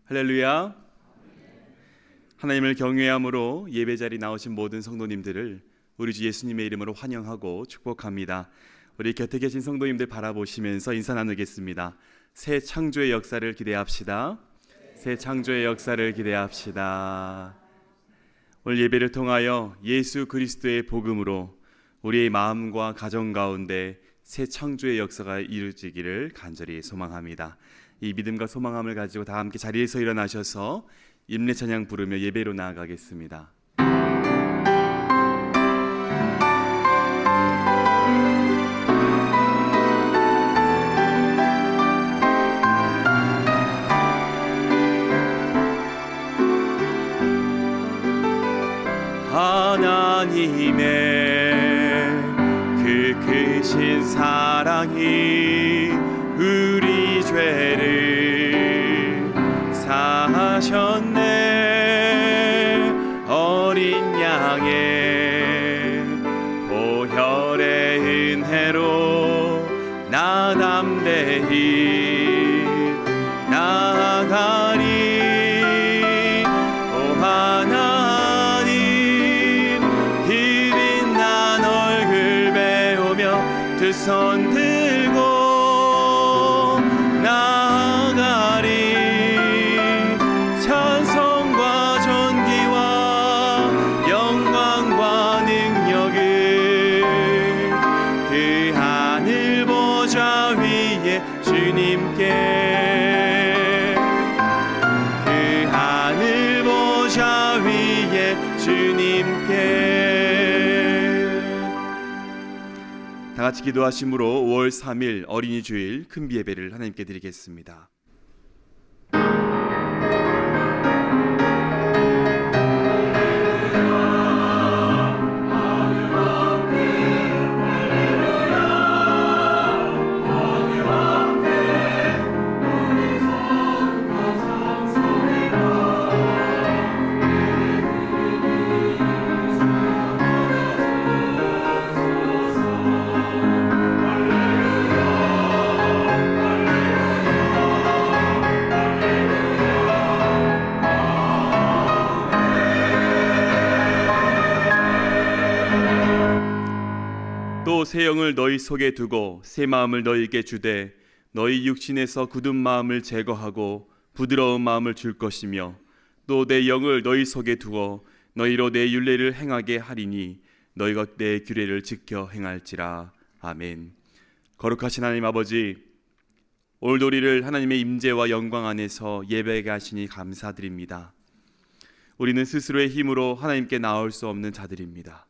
할렐루야. 하나님을 경외함으로 예배 자리 나오신 모든 성도님들을 우리 주 예수님의 이름으로 환영하고 축복합니다. 우리 곁에 계신 성도님들 바라보시면서 인사 나누겠습니다. 새 창조의 역사를 기대합시다. 새 창조의 역사를 기대합시다. 오늘 예배를 통하여 예수 그리스도의 복음으로 우리의 마음과 가정 가운데 새 창조의 역사가 이루어지기를 간절히 소망합니다. 이 믿음과 소망함을 가지고 다 함께 자리에서 일어나셔서 임례 찬양 부르며 예배로 나아가겠습니다. 하나님의 그 크신 사랑이 우리 죄를 사하셨네. 어린 양의 보혈의 은혜로 나 담대히 나아가리. 오 하나님, 기린 난 얼굴 배우며 두 손 들고 나아가리. 찬송과 존귀와 영광과 능력을 그 하늘 보좌 위에 주님께, 그 하늘 보좌 위에 주님께. 다 같이 기도하심으로 5월 3일 어린이 주일 큰 예배를 하나님께 드리겠습니다. 또 새 영을 너희 속에 두고 새 마음을 너희에게 주되 너희 육신에서 굳은 마음을 제거하고 부드러운 마음을 줄 것이며 또 내 영을 너희 속에 두어 너희로 내 율례를 행하게 하리니 너희가 내 규례를 지켜 행할지라. 아멘. 거룩하신 하나님 아버지, 오늘도 우리를 하나님의 임재와 영광 안에서 예배하게 하시니 감사드립니다. 우리는 스스로의 힘으로 하나님께 나올 수 없는 자들입니다.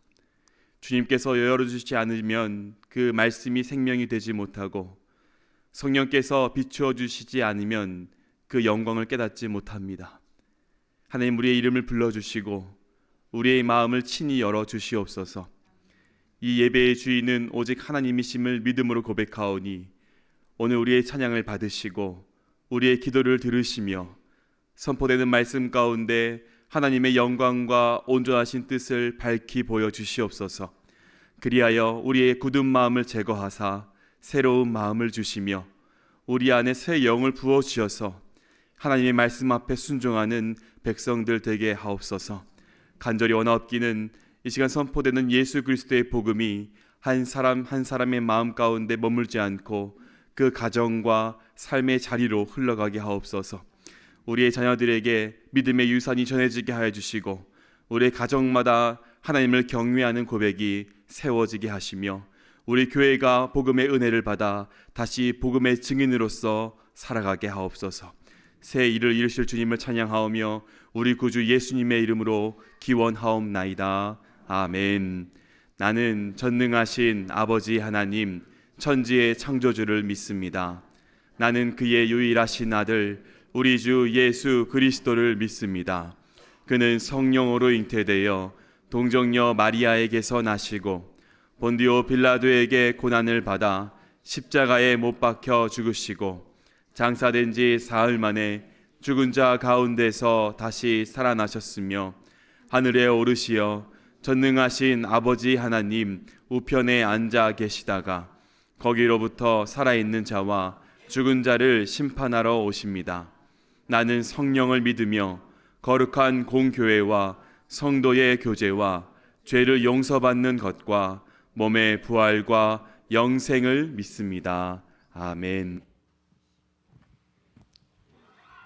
주님께서 열어주시지 않으면 그 말씀이 생명이 되지 못하고 성령께서 비추어 주시지 않으면 그 영광을 깨닫지 못합니다. 하나님, 우리의 이름을 불러주시고 우리의 마음을 친히 열어주시옵소서. 이 예배의 주인은 오직 하나님이심을 믿음으로 고백하오니 오늘 우리의 찬양을 받으시고 우리의 기도를 들으시며 선포되는 말씀 가운데 하나님의 영광과 온전하신 뜻을 밝히 보여주시옵소서. 그리하여 우리의 굳은 마음을 제거하사 새로운 마음을 주시며 우리 안에 새 영을 부어주셔서 하나님의 말씀 앞에 순종하는 백성들 되게 하옵소서. 간절히 원하옵기는 이 시간 선포되는 예수 그리스도의 복음이 한 사람 한 사람의 마음 가운데 머물지 않고 그 가정과 삶의 자리로 흘러가게 하옵소서. 우리의 자녀들에게 믿음의 유산이 전해지게 하여 주시고 우리의 가정마다 하나님을 경외하는 고백이 세워지게 하시며 우리 교회가 복음의 은혜를 받아 다시 복음의 증인으로서 살아가게 하옵소서. 새 일을 이루실 주님을 찬양하오며 우리 구주 예수님의 이름으로 기원하옵나이다. 아멘. 나는 전능하신 아버지 하나님 천지의 창조주를 믿습니다. 나는 그의 유일하신 아들 우리 주 예수 그리스도를 믿습니다. 그는 성령으로 잉태되어 동정녀 마리아에게서 나시고 본디오 빌라도에게 고난을 받아 십자가에 못 박혀 죽으시고 장사된 지 사흘 만에 죽은 자 가운데서 다시 살아나셨으며 하늘에 오르시어 전능하신 아버지 하나님 우편에 앉아 계시다가 거기로부터 살아있는 자와 죽은 자를 심판하러 오십니다. 나는 성령을 믿으며 거룩한 공교회와 성도의 교제와 죄를 용서받는 것과 몸의 부활과 영생을 믿습니다. 아멘.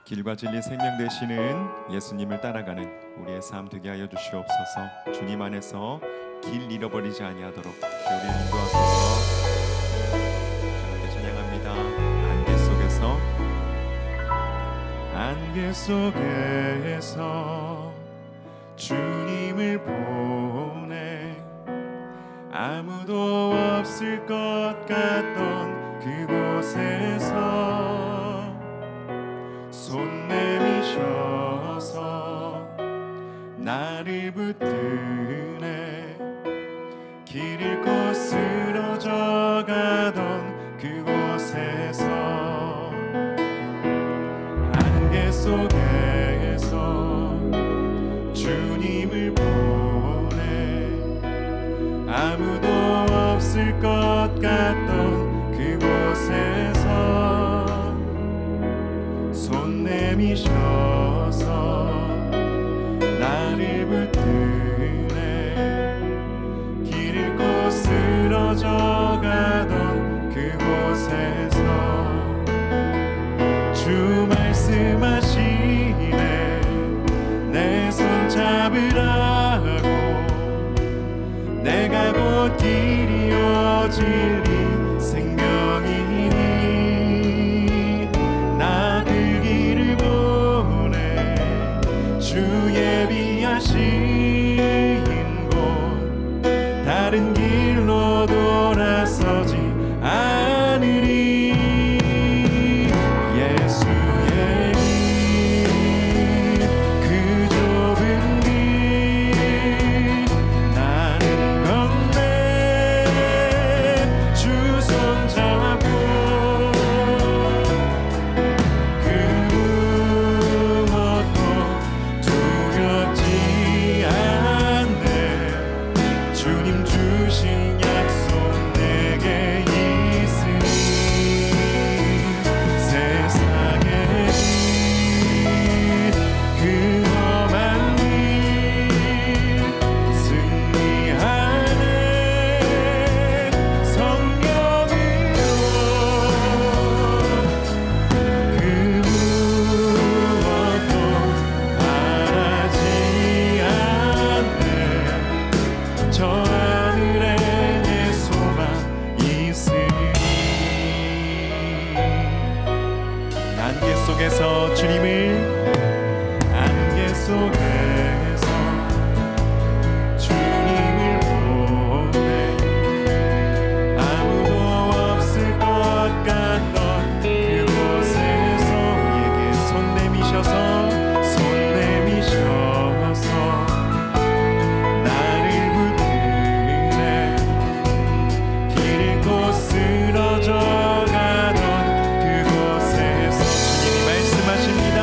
길과 진리 생명 되시는 예수님을 따라가는 우리의 삶 되게 하여 주시옵소서. 주님 안에서 길 잃어버리지 아니하도록 우리를 인도하소서. 함께 찬양합니다. 안개 속에서 주님을 보내 아무도 없을 것 같던 그곳에서 손 내미셔서 나를 붙드네 길 잃고 쓰러져 가던 그곳에서 안개 속에서 주님을 보내 아무도 없을 것 같던 그곳에서 손 내미셔서 나를 붙드네 길 잃고 쓰러져 가던 그곳에서 주 말씀하시네 내 손 잡으라고 내가 곧 길이요 진리 생명이니 나 그 길을 보내 주 예비하신 곳 다른 길로 돌아서지 않으리 예수의 길 그 좁은 길 나는 건네 주 손잡고 그 무엇도 두렵지 않네 주님 주신 약속 내게 있으니 세상의 그 험한 길 승리하네 성령으로 그 무엇도 바라지 않네 저 하늘에 내 소망 있으니 안개 속에서 주님을 안개 속에서 주님을 보내 아무도 없을 것 같던 그곳에서 우리에게 손 내미셔서 나를 붙드네 길 잃고 쓰러져 가던 그곳에서 주님이 말씀하십니다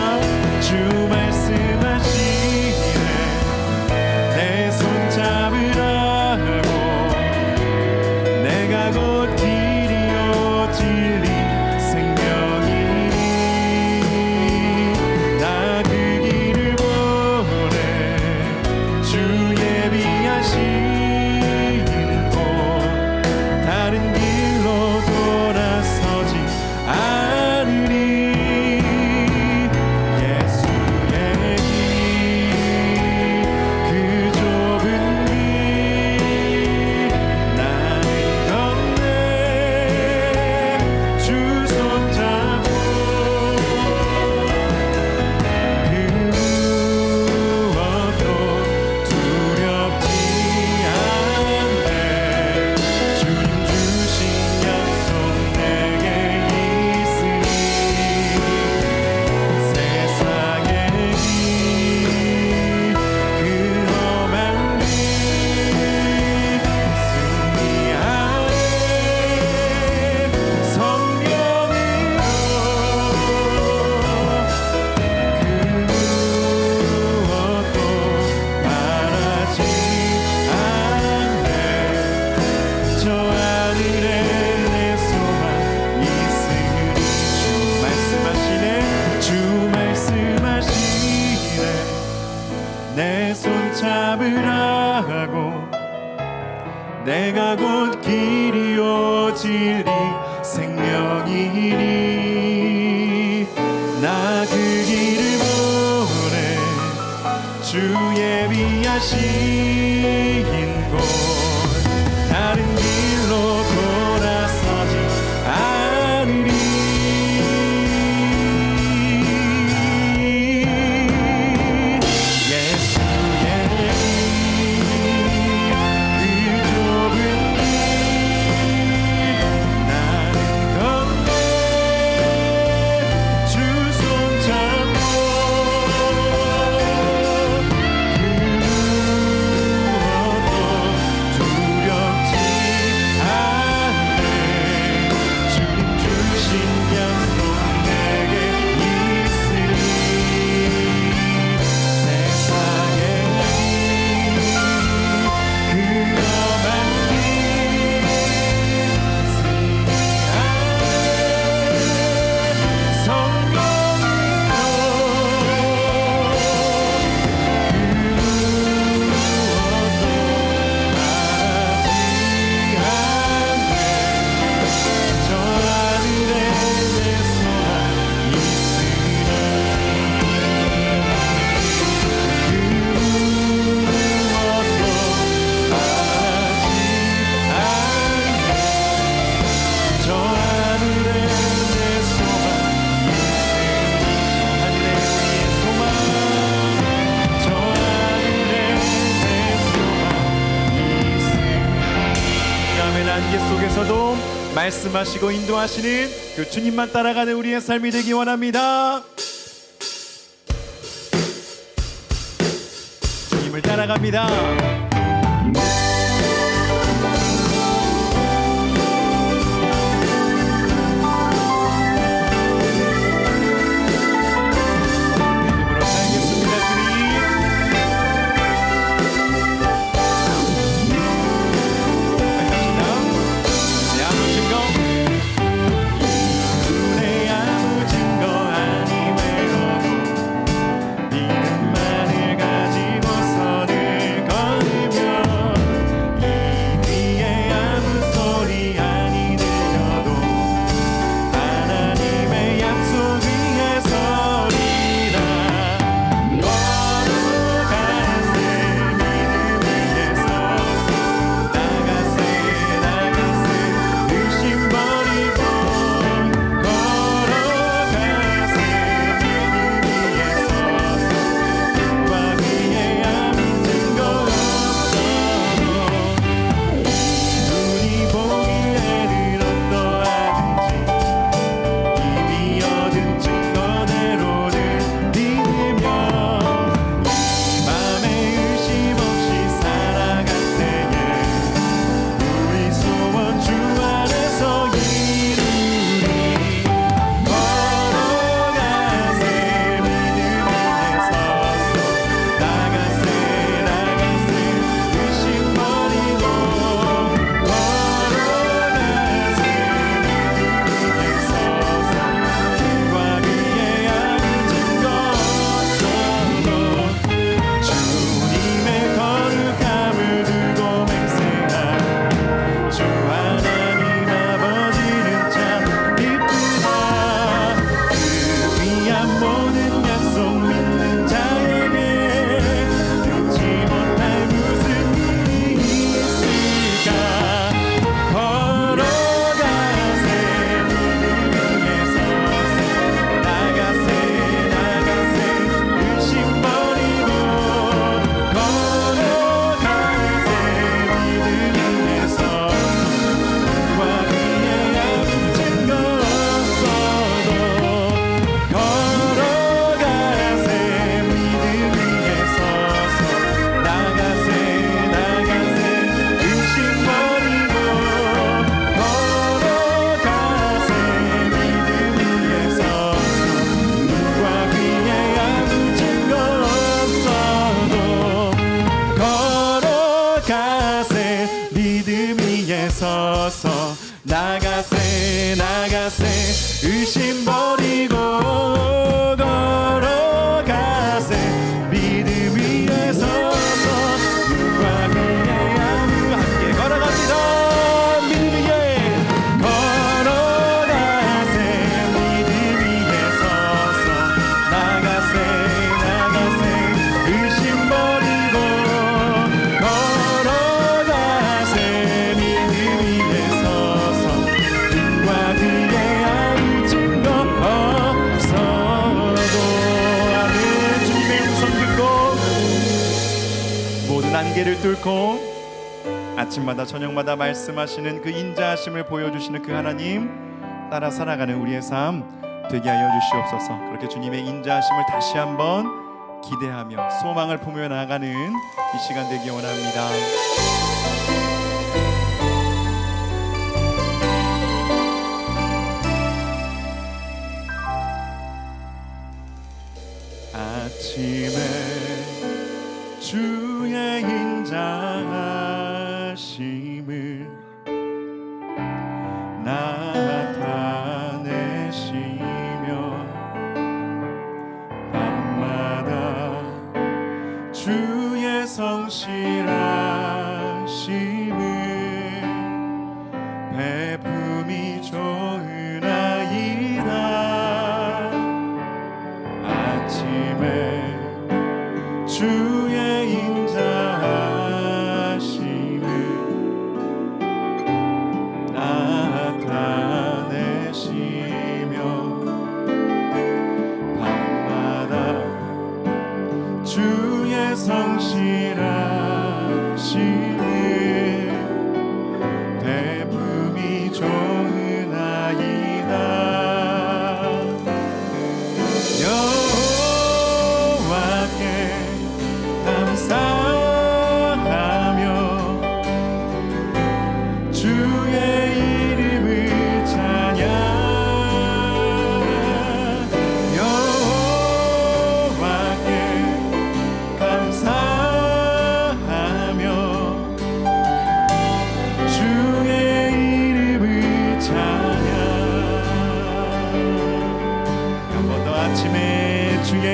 길이요 진리 생명이니 나 그 길을 보내 주 예비하신 곳 다른 길로 돌아서지 않으리 예수의 그 좁은 길 나는 건너 주 손 잡고 그 무엇도 두렵지 않네 주님 주신 약속 내게 있으니 세상에 그거만 저 하늘에 내 소망 저 하늘에 내 소망 있으니 아멘. 안개 속에서도 말씀하시고 인도하시는 그 주님만 따라가는 우리의 삶이 되기 원합니다. 주님을 따라갑니다. 믿음으로 살겠습니다. 주님 아무 증거 내 아무 증거 아니외로도 믿음만을 가지고서는 걸으며 이 뒤에 아무 소리 아니 들려도 하나님의 약속 위에 서리라 걸어가세 믿음 위에 서서 나가세 의심 버리고 걸어가세 믿음 위에 서서 과 위에 아무 증거 없어도 눈이 보기에는 어떠하든지 이미 얻은 증거대로는 믿으며 이 맘에 의심 없이 살아갈 때에 우리 소원 주 안에서 이루리 걸어가세 믿음 위에 서서 나가세 의심 버리고 걸어가세 믿음 위에 서서 과 위에 아무 증거 없어도 주님의 거룩함을 두고 맹세한 주 하나님 아버지는 참 기쁘다 그 귀한 모든 약속 믿는 자에게 듣지 못할 무슨 일이 있을까 걸어가세 믿음 위에 서서 나가세 의심 버리고 걸어가세 믿음 위에 서서 과 위에 아무 증거 없어도 걸어가세 믿음 위에 서서 나가세 의심 버리고 걸어가세 믿음 위에 서서 과 위에 아무 증거 없어도 걸어가세 믿음 위에 서서 나가세 의심 버리고 걸어가세 믿음 위에 서서 과 위에 아무 함께 걸어갑니다. 세계를 뚫고 아침마다 저녁마다 말씀하시는 그 인자하심을 보여주시는 그 하나님 따라 살아가는 우리의 삶 되게 하여 주시옵소서. 그렇게 주님의 인자하심을 다시 한번 기대하며 소망을 품으며 나아가는 이 시간 되기 원합니다. 아침에 주의 인자하심을 나타내시며 밤마다 주의 성실하심을 베품이 좋으나이다. 아침에 주의 인자하심을 나타내시며 밤마다 주의 성실하심을 베품이 좋으나이다. 감사하며 주의 이름을 찬양 여호와께 감사하며 주의 이름을 찬양 한 번 더 아침에 주의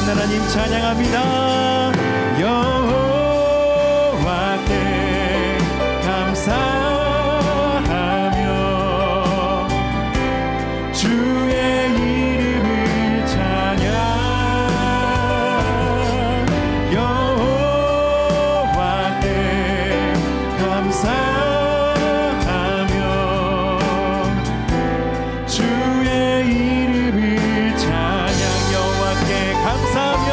하나님 찬양합니다. 여호와께 감사하며 주의 이름을 찬양 여호와께 감사하며 주의 이름을 찬양 여호와께 감사하며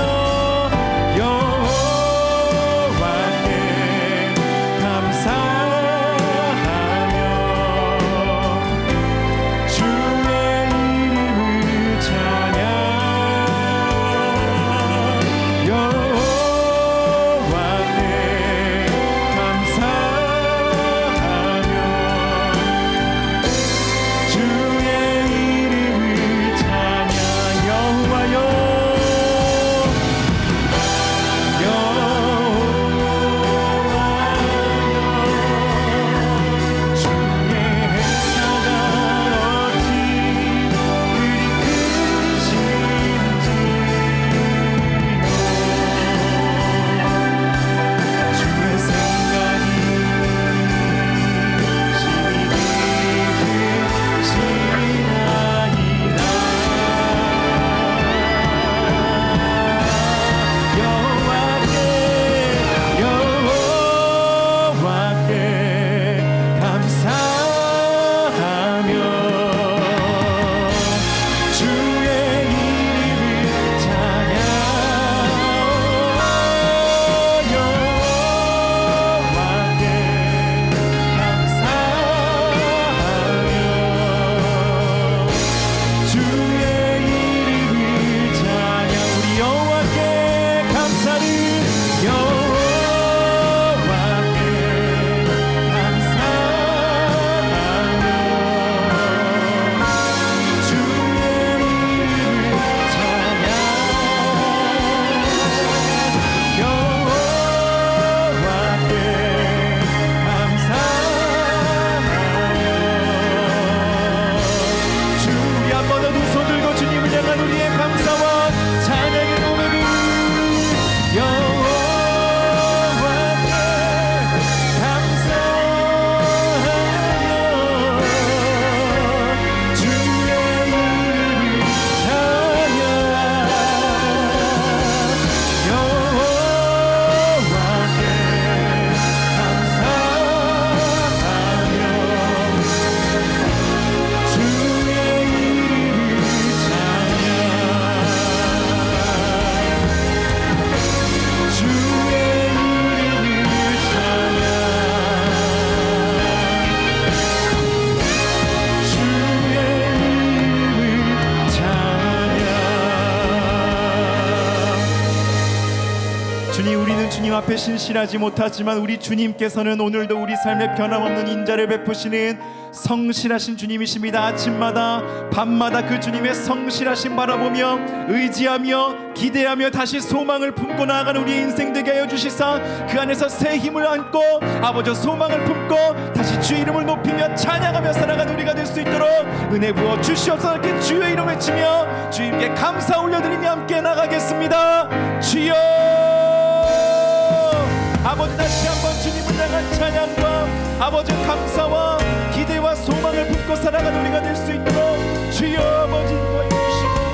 주님 앞에 신실하지 못하지만 우리 주님께서는 오늘도 우리 삶에 변함없는 인자를 베푸시는 성실하신 주님이십니다. 아침마다 밤마다 그 주님의 성실하심 바라보며 의지하며 기대하며 다시 소망을 품고 나아가는 우리의 인생 되게 하여 주시사 그 안에서 새 힘을 안고 아버지 소망을 품고 다시 주의 이름을 높이며 찬양하며 살아가는 우리가 될 수 있도록 은혜 부어 주시옵소서. 이렇게 주의 이름 외치며 주님께 감사 올려드리며 함께 나가겠습니다. 주여 아버지, 다시 한번 주님을 향한 찬양과 아버지 감사와 기대와 소망을 품고 살아가는 우리가 될 수 있도록 주여 아버지 인도해 주시고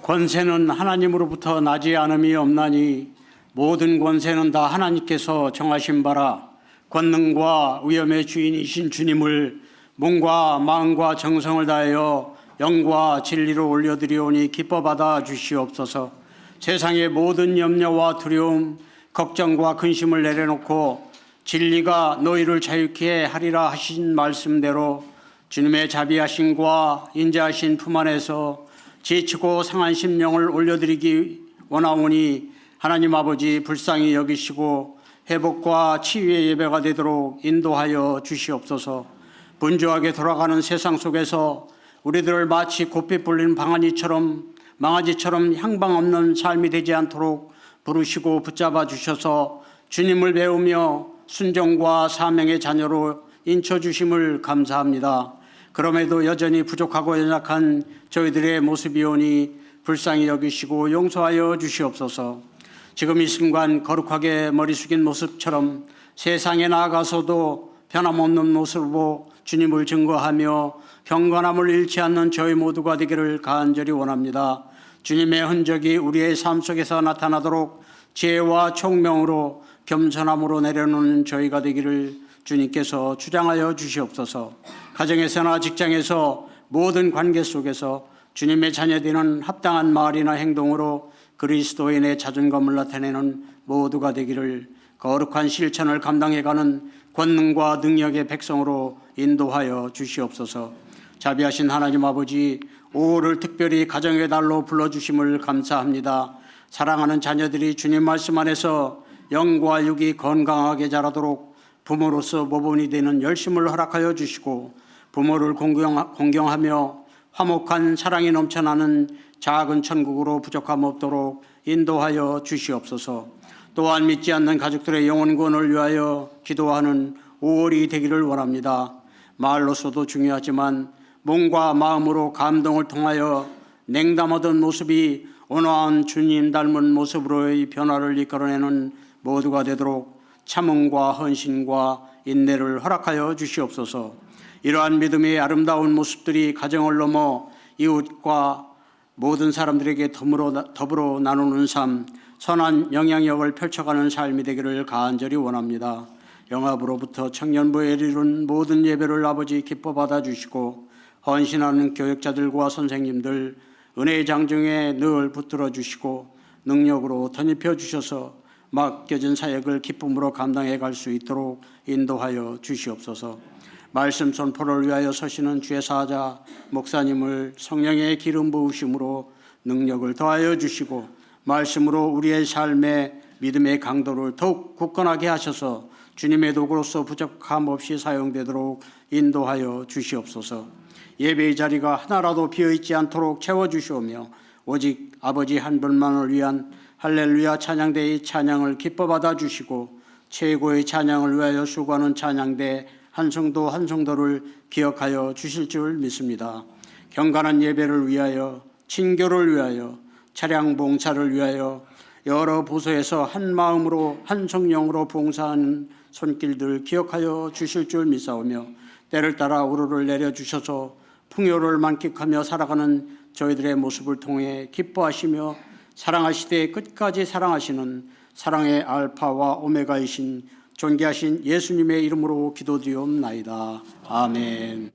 권세는 하나님으로부터 나지 않음이 없나니 모든 권세는 다 하나님께서 정하신 바라. 권능과 위엄의 주인이신 주님을 몸과 마음과 정성을 다하여 영과 진리로 올려드리오니 기뻐 받아 주시옵소서. 세상의 모든 염려와 두려움, 걱정과 근심을 내려놓고 진리가 너희를 자유케 하리라 하신 말씀대로 주님의 자비하심과 인자하신 품 안에서 지치고 상한 심령을 올려드리기 원하오니 하나님 아버지 불쌍히 여기시고 회복과 치유의 예배가 되도록 인도하여 주시옵소서. 분주하게 돌아가는 세상 속에서 우리들을 마치 곱게 불린 망아지처럼 향방 없는 삶이 되지 않도록 부르시고 붙잡아 주셔서 주님을 배우며 순종과 사명의 자녀로 인쳐주심을 감사합니다. 그럼에도 여전히 부족하고 연약한 저희들의 모습이오니 불쌍히 여기시고 용서하여 주시옵소서. 지금 이 순간 거룩하게 머리 숙인 모습처럼 세상에 나아가서도 변함없는 모습으로 주님을 증거하며 경건함을 잃지 않는 저희 모두가 되기를 간절히 원합니다. 주님의 흔적이 우리의 삶 속에서 나타나도록 지혜와 총명으로 겸손함으로 내려놓는 저희가 되기를 주님께서 주장하여 주시옵소서. 가정에서나 직장에서 모든 관계 속에서 주님의 자녀되는 합당한 말이나 행동으로 그리스도인의 자존감을 나타내는 모두가 되기를 거룩한 실천을 감당해가는 권능과 능력의 백성으로 인도하여 주시옵소서. 자비하신 하나님 아버지, 5월을 특별히 가정의 달로 불러주심을 감사합니다. 사랑하는 자녀들이 주님 말씀 안에서 영과 육이 건강하게 자라도록 부모로서 모범이 되는 열심을 허락하여 주시고 부모를 공경하며 화목한 사랑이 넘쳐나는 작은 천국으로 부족함 없도록 인도하여 주시옵소서. 또한 믿지 않는 가족들의 영혼 구원을 위하여 기도하는 5월이 되기를 원합니다. 말로서도 중요하지만 몸과 마음으로 감동을 통하여 냉담하던 모습이 온화한 주님 닮은 모습으로의 변화를 이끌어내는 모두가 되도록 참음과 헌신과 인내를 허락하여 주시옵소서. 이러한 믿음의 아름다운 모습들이 가정을 넘어 이웃과 모든 사람들에게 더불어 나누는 삶, 선한 영향력을 펼쳐가는 삶이 되기를 간절히 원합니다. 영합으로부터 청년부에 이르는 모든 예배를 아버지 기뻐 받아주시고 헌신하는 교육자들과 선생님들 은혜의 장중에 늘 붙들어 주시고 능력으로 덧입혀 주셔서 맡겨진 사역을 기쁨으로 감당해 갈 수 있도록 인도하여 주시옵소서. 말씀 선포를 위하여 서시는 주의 사자 목사님을 성령의 기름 부으심으로 능력을 더하여 주시고 말씀으로 우리의 삶의 믿음의 강도를 더욱 굳건하게 하셔서 주님의 도구로서 부족함 없이 사용되도록 인도하여 주시옵소서. 예배의 자리가 하나라도 비어있지 않도록 채워주시오며 오직 아버지 한 분만을 위한 할렐루야 찬양대의 찬양을 기뻐 받아주시고 최고의 찬양을 위하여 수고하는 찬양대 한 성도 한 성도를 기억하여 주실 줄 믿습니다. 경건한 예배를 위하여, 친교를 위하여, 차량 봉사를 위하여 여러 부서에서 한 마음으로 한 성령으로 봉사하는 손길들 기억하여 주실 줄 믿사오며 때를 따라 우르를 내려주셔서 풍요를 만끽하며 살아가는 저희들의 모습을 통해 기뻐하시며 사랑하시되 끝까지 사랑하시는 사랑의 알파와 오메가이신 존귀하신 예수님의 이름으로 기도드리옵나이다. 아멘.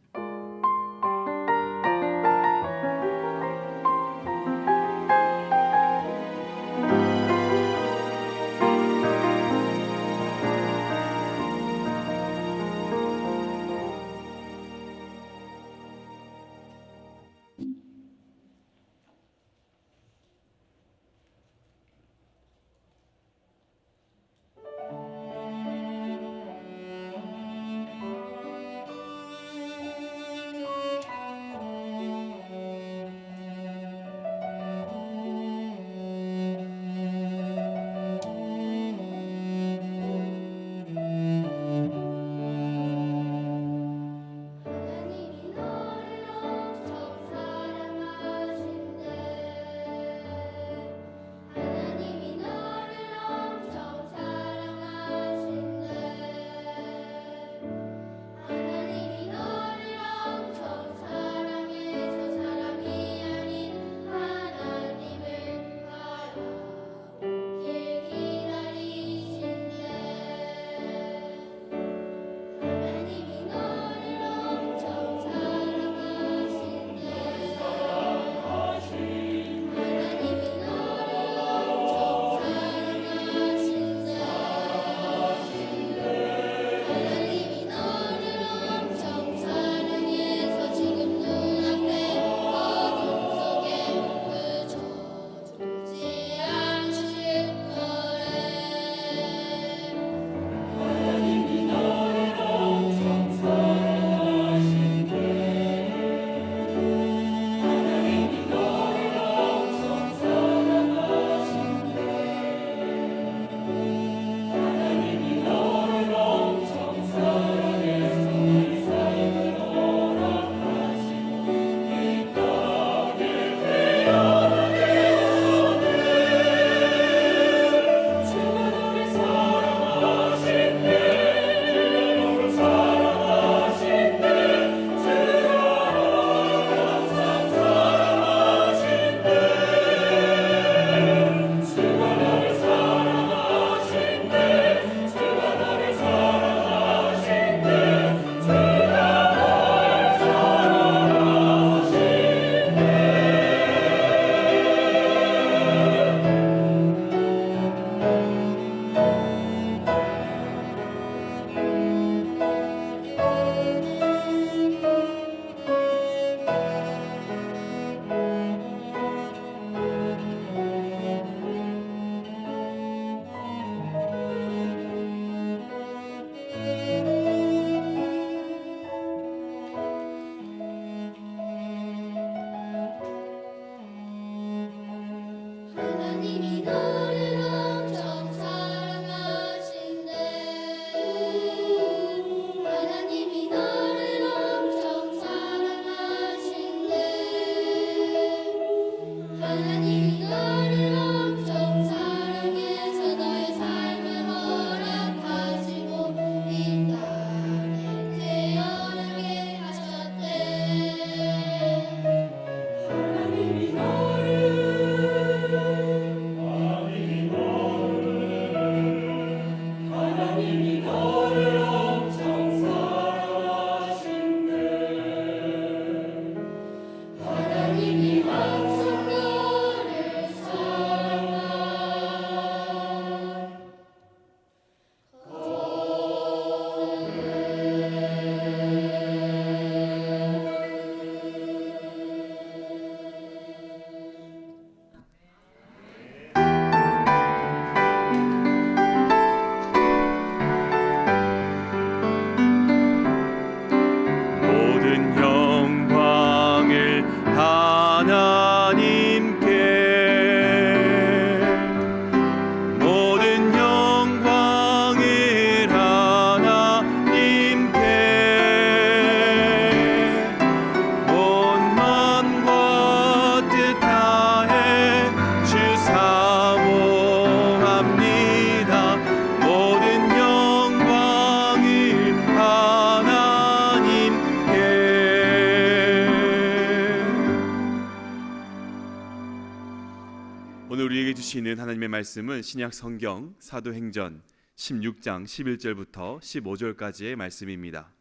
주시는 하나님의 말씀은 신약 성경 사도행전 16장 11절부터 15절까지의 말씀입니다.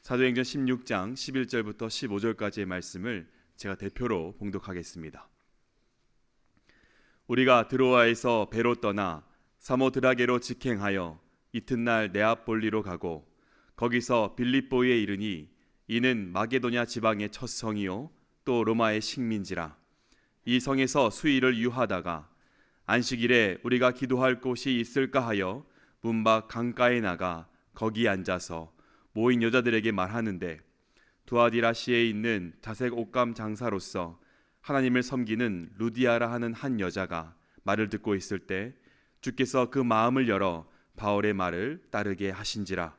사도행전 16장 11절부터 15절까지의 말씀을 제가 대표로 봉독하겠습니다. 우리가 드로아에서 배로 떠나 사모드라게로 직행하여 이튿날 네아폴리로 가고 거기서 빌립보에 이르니 이는 마게도냐 지방의 첫 성이요 또 로마의 식민지라. 이 성에서 수일을 유하다가 안식일에 우리가 기도할 곳이 있을까 하여 문 밖 강가에 나가 거기 앉아서 모인 여자들에게 말하는데 두아디라시에 있는 자색 옷감 장사로서 하나님을 섬기는 루디아라 하는 한 여자가 말을 듣고 있을 때 주께서 그 마음을 열어 바울의 말을 따르게 하신지라.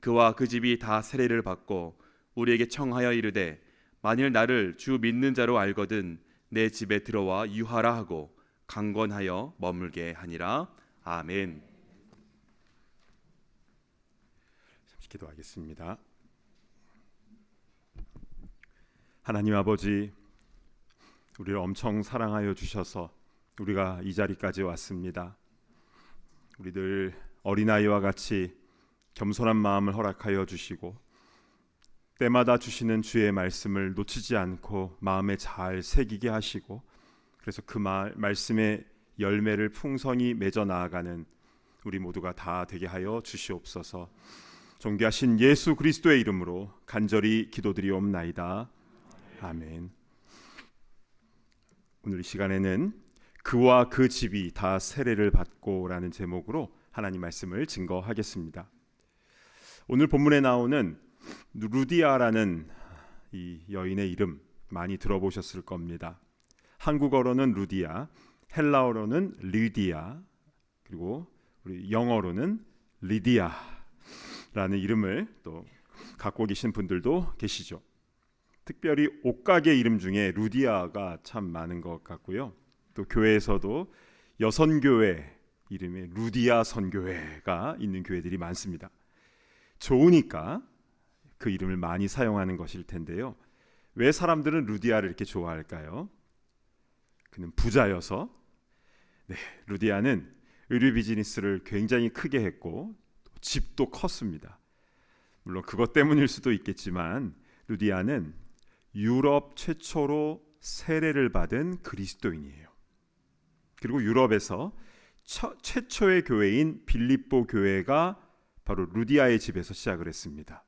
그와 그 집이 다 세례를 받고 우리에게 청하여 이르되 만일 나를 주 믿는 자로 알거든 내 집에 들어와 유하라 하고 강권하여 머물게 하니라. 아멘. 잠시 기도하겠습니다. 하나님 아버지, 우리를 엄청 사랑하여 주셔서 우리가 이 자리까지 왔습니다. 우리들 어린아이와 같이 겸손한 마음을 허락하여 주시고 때마다 주시는 주의 말씀을 놓치지 않고 마음에 잘 새기게 하시고 그래서 그 말씀의 열매를 풍성히 맺어 나아가는 우리 모두가 다 되게 하여 주시옵소서. 존귀하신 예수 그리스도의 이름으로 간절히 기도드리옵나이다. 아멘. 오늘 이 시간에는 그와 그 집이 다 세례를 받고 라는 제목으로 하나님 말씀을 증거하겠습니다. 오늘 본문에 나오는 루디아라는 이 여인의 이름 많이 들어보셨을 겁니다. 한국어로는 루디아, 헬라어로는 리디아, 그리고 우리 영어로는 리디아라는 이름을 또 갖고 계신 분들도 계시죠. 특별히 옷가게 이름 중에 루디아가 참 많은 것 같고요. 또 교회에서도 여선교회 이름에 루디아 선교회가 있는 교회들이 많습니다. 좋으니까 그 이름을 많이 사용하는 것일 텐데요. 왜 사람들은 루디아를 이렇게 좋아할까요? 그는 부자여서. 네, 루디아는 의류 비즈니스를 굉장히 크게 했고 집도 컸습니다. 물론 그것 때문일 수도 있겠지만 루디아는 유럽 최초로 세례를 받은 그리스도인이에요. 그리고 유럽에서 최초의 교회인 빌립보 교회가 바로 루디아의 집에서 시작을 했습니다.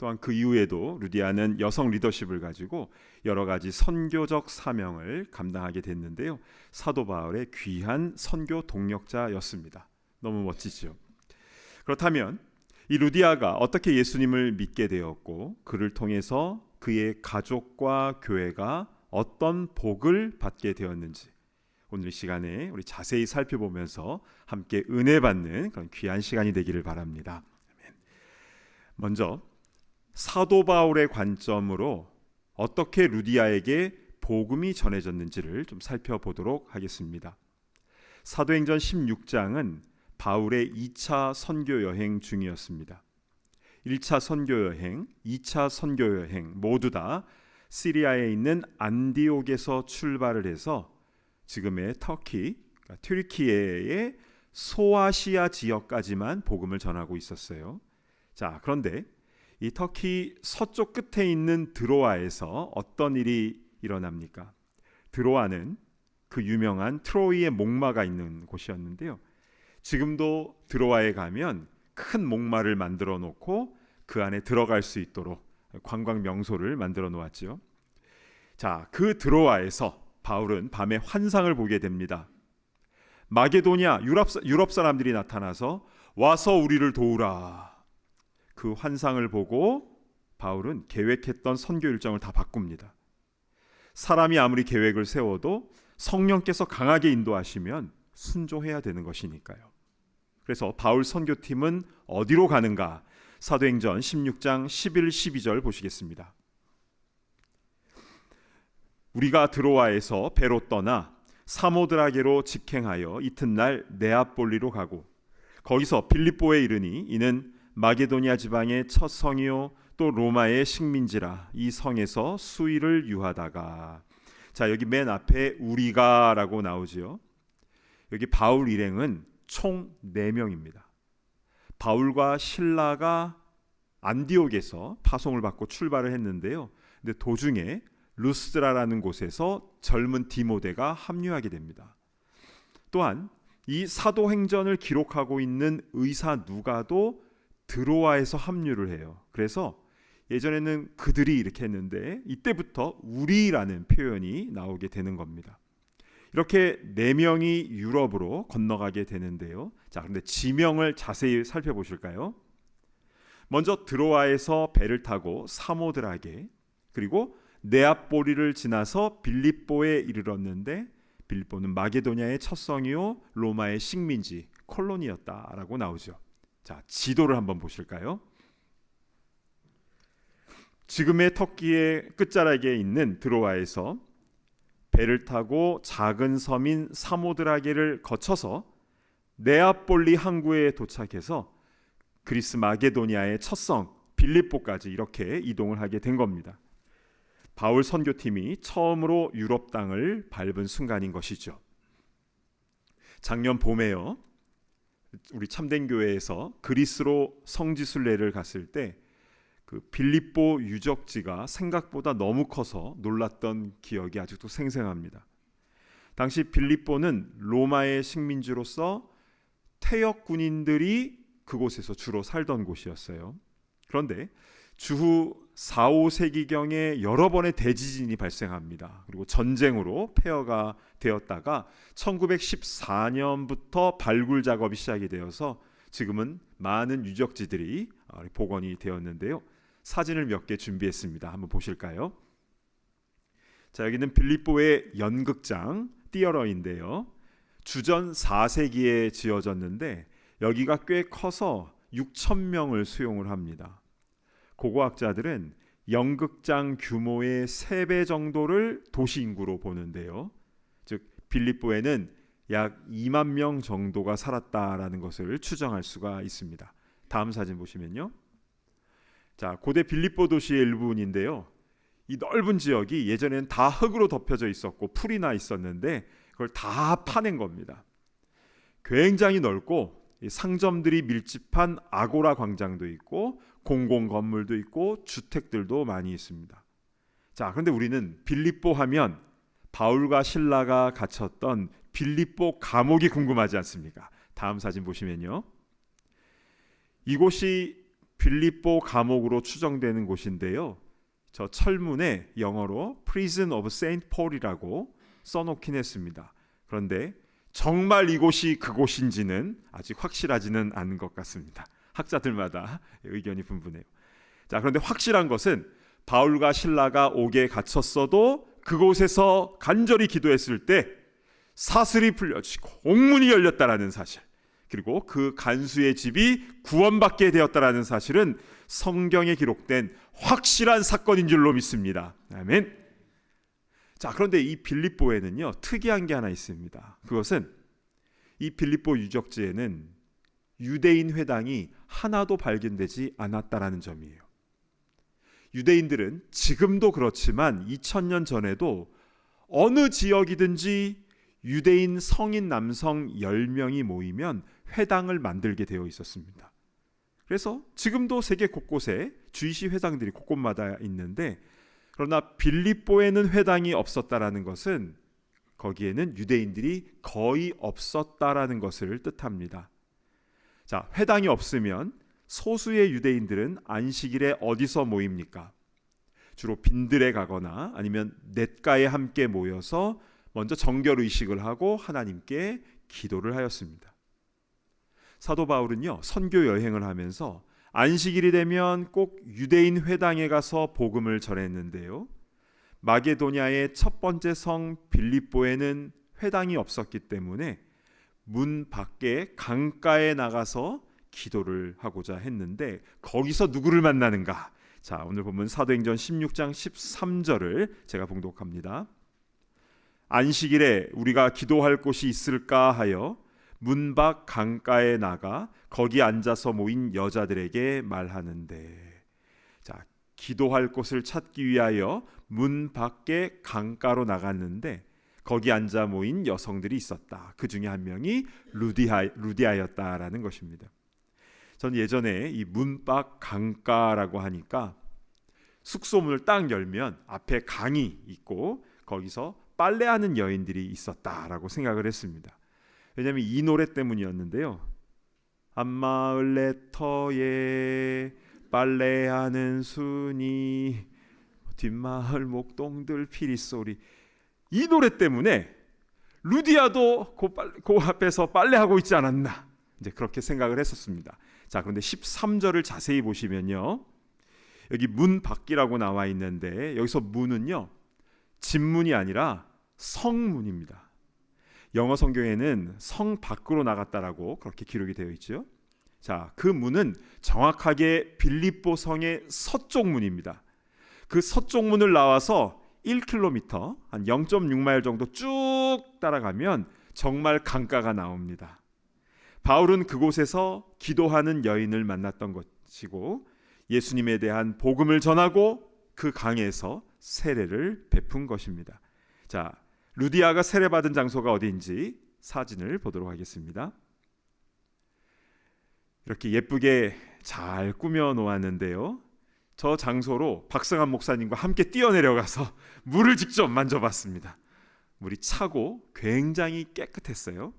또한 그 이후에도 루디아는 여성 리더십을 가지고 여러 가지 선교적 사명을 감당하게 됐는데요. 사도 바울의 귀한 선교 동력자였습니다. 너무 멋지죠. 그렇다면 이 루디아가 어떻게 예수님을 믿게 되었고 그를 통해서 그의 가족과 교회가 어떤 복을 받게 되었는지 오늘 이 시간에 우리 자세히 살펴보면서 함께 은혜 받는 그런 귀한 시간이 되기를 바랍니다. 먼저 사도 바울의 관점으로 어떻게 루디아에게 복음이 전해졌는지를 좀 살펴보도록 하겠습니다. 사도행전 16장은 바울의 2차 선교 여행 중이었습니다. 1차 선교 여행, 2차 선교 여행 모두 다 시리아에 있는 안디옥에서 출발을 해서 지금의 터키, 튀르키예의 소아시아 지역까지만 복음을 전하고 있었어요. 자, 그런데 이 터키 서쪽 끝에 있는 드로아에서 어떤 일이 일어납니까? 드로아는 그 유명한 트로이의 목마가 있는 곳이었는데요. 지금도 드로아에 가면 큰 목마를 만들어 놓고 그 안에 들어갈 수 있도록 관광 명소를 만들어 놓았죠. 자, 그 드로아에서 바울은 밤에 환상을 보게 됩니다. 마게도냐 유럽 사람들이 나타나서 와서 우리를 도우라. 그 환상을 보고 바울은 계획했던 선교 일정을 다 바꿉니다. 사람이 아무리 계획을 세워도 성령께서 강하게 인도하시면 순종해야 되는 것이니까요. 그래서 바울 선교팀은 어디로 가는가? 사도행전 16장 11, 12절 보시겠습니다. 우리가 드로아에서 배로 떠나 사모드라게로 직행하여 이튿날 네아폴리로 가고 거기서 빌립보에 이르니 이는 마게도냐 지방의 첫 성이요 또 로마의 식민지라. 이 성에서 수일을 유하다가. 자, 여기 맨 앞에 우리가라고 나오지요. 여기 바울 일행은 총 4명입니다. 바울과 실라가 안디옥에서 파송을 받고 출발을 했는데요. 근데 도중에 루스드라라는 곳에서 젊은 디모데가 합류하게 됩니다. 또한 이 사도행전을 기록하고 있는 의사 누가도 드로아에서 합류를 해요. 그래서 예전에는 그들이 이렇게 했는데 이때부터 우리라는 표현이 나오게 되는 겁니다. 이렇게 4명이 유럽으로 건너가게 되는데요. 자, 그런데 지명을 자세히 살펴보실까요? 먼저 드로아에서 배를 타고 사모드라게, 그리고 네아폴리를 지나서 빌립보에 이르렀는데 빌립보는 마게도냐의 첫 성이요 로마의 식민지 콜로니였다라고 나오죠. 자, 지도를 한번 보실까요? 지금의 터키의 끝자락에 있는 드로아에서 배를 타고 작은 섬인 사모드라게를 거쳐서 네아폴리 항구에 도착해서 그리스 마게도니아의 첫 성 빌립보까지 이렇게 이동을 하게 된 겁니다. 바울 선교팀이 처음으로 유럽 땅을 밟은 순간인 것이죠. 작년 봄에요. 우리 참된 교회에서 그리스로 성지순례를 갔을 때 그 빌립보 유적지가 생각보다 너무 커서 놀랐던 기억이 아직도 생생합니다. 당시 빌립보는 로마의 식민지로서 퇴역 군인들이 그곳에서 주로 살던 곳이었어요. 그런데 주후 4, 5세기경에 여러 번의 대지진이 발생합니다. 그리고 전쟁으로 폐허가 되었다가 1914년부터 발굴 작업이 시작이 되어서 지금은 많은 유적지들이 복원이 되었는데요. 사진을 몇 개 준비했습니다. 한번 보실까요? 자, 여기는 빌립보의 연극장 띠어러인데요. 주전 4세기에 지어졌는데 여기가 꽤 커서 6,000명을 수용을 합니다. 고고학자들은 연극장 규모의 3배 정도를 도시 인구로 보는데요. 즉 빌립보에는 약 2만 명 정도가 살았다라는 것을 추정할 수가 있습니다. 다음 사진 보시면요. 자, 고대 빌립보 도시의 일부분인데요. 이 넓은 지역이 예전에는 다 흙으로 덮여져 있었고 풀이 나 있었는데 그걸 다 파낸 겁니다. 굉장히 넓고 상점들이 밀집한 아고라 광장도 있고 공공 건물도 있고 주택들도 많이 있습니다. 자, 그런데 우리는 빌립보 하면 바울과 실라가 갇혔던 빌립보 감옥이 궁금하지 않습니까? 다음 사진 보시면요. 이곳이 빌립보 감옥으로 추정되는 곳인데요. 저 철문에 영어로 Prison of Saint Paul이라고 써놓긴 했습니다. 그런데 정말 이곳이 그곳인지는 아직 확실하지는 않은 것 같습니다. 학자들마다 의견이 분분해요. 자, 그런데 확실한 것은 바울과 실라가 옥에 갇혔어도 그곳에서 간절히 기도했을 때 사슬이 풀려지고 옥문이 열렸다라는 사실, 그리고 그 간수의 집이 구원받게 되었다라는 사실은 성경에 기록된 확실한 사건인 줄로 믿습니다. 아멘. 자, 그런데 이 빌립보에는요 특이한 게 하나 있습니다. 그것은 이 빌립보 유적지에는 유대인 회당이 하나도 발견되지 않았다라는 점이에요. 유대인들은 지금도 그렇지만 2000년 전에도 어느 지역이든지 유대인 성인 남성 10명이 모이면 회당을 만들게 되어 있었습니다. 그래서 지금도 세계 곳곳에 주이시 회당들이 곳곳마다 있는데, 그러나 빌립보에는 회당이 없었다라는 것은 거기에는 유대인들이 거의 없었다라는 것을 뜻합니다. 자, 회당이 없으면 소수의 유대인들은 안식일에 어디서 모입니까? 주로 빈들에 가거나 아니면 냇가에 함께 모여서 먼저 정결 의식을 하고 하나님께 기도를 하였습니다. 사도 바울은요 선교 여행을 하면서 안식일이 되면 꼭 유대인 회당에 가서 복음을 전했는데요. 마게도냐의 첫 번째 성 빌립보에는 회당이 없었기 때문에 문 밖에 강가에 나가서 기도를 하고자 했는데 거기서 누구를 만나는가? 자, 오늘 보면 사도행전 16장 13절을 제가 봉독합니다. 안식일에 우리가 기도할 곳이 있을까 하여 문 밖 강가에 나가 거기 앉아서 모인 여자들에게 말하는데, 자, 기도할 곳을 찾기 위하여 문 밖에 강가로 나갔는데 거기 앉아 모인 여성들이 있었다. 그 중에 한 명이 루디아였다라는 것입니다. 전 예전에 이 문밖 강가라고 하니까 숙소문을 딱 열면 앞에 강이 있고 거기서 빨래하는 여인들이 있었다라고 생각을 했습니다. 왜냐하면 이 노래 때문이었는데요. 앞마을 내터에 빨래하는 순이 뒷마을 목동들 피리소리, 이 노래 때문에 루디아도 그 앞에서 빨래하고 있지 않았나, 이제 그렇게 생각을 했었습니다. 자, 그런데 13절을 자세히 보시면요, 여기 문 밖이라고 나와 있는데 여기서 문은요 집문이 아니라 성문입니다. 영어 성경에는 성 밖으로 나갔다라고 그렇게 기록이 되어 있죠. 자, 그 문은 정확하게 빌립보 성의 서쪽 문입니다. 그 서쪽 문을 나와서 1km, 한 0.6마일 정도 쭉 따라가면 정말 강가가 나옵니다. 바울은 그곳에서 기도하는 여인을 만났던 것이고 예수님에 대한 복음을 전하고 그 강에서 세례를 베푼 것입니다. 자, 루디아가 세례받은 장소가 어디인지 사진을 보도록 하겠습니다. 이렇게 예쁘게 잘 꾸며 놓았는데요, 저 장소로 박성한 목사님과 함께 뛰어내려가서 물을 직접 만져봤습니다. 물이 차고 굉장히 깨끗했어요.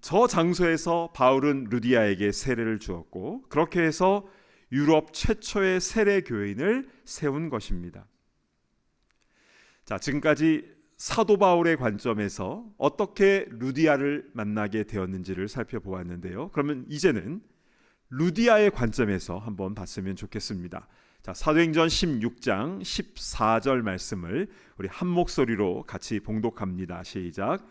저 장소에서 바울은 루디아에게 세례를 주었고 그렇게 해서 유럽 최초의 세례 교인을 세운 것입니다. 자, 지금까지 사도 바울의 관점에서 어떻게 루디아를 만나게 되었는지를 살펴보았는데요. 그러면 이제는 루디아의 관점에서 한번 봤으면 좋겠습니다. 자, 사도행전 16장 14절 말씀을 우리 한 목소리로 같이 봉독합니다. 시작.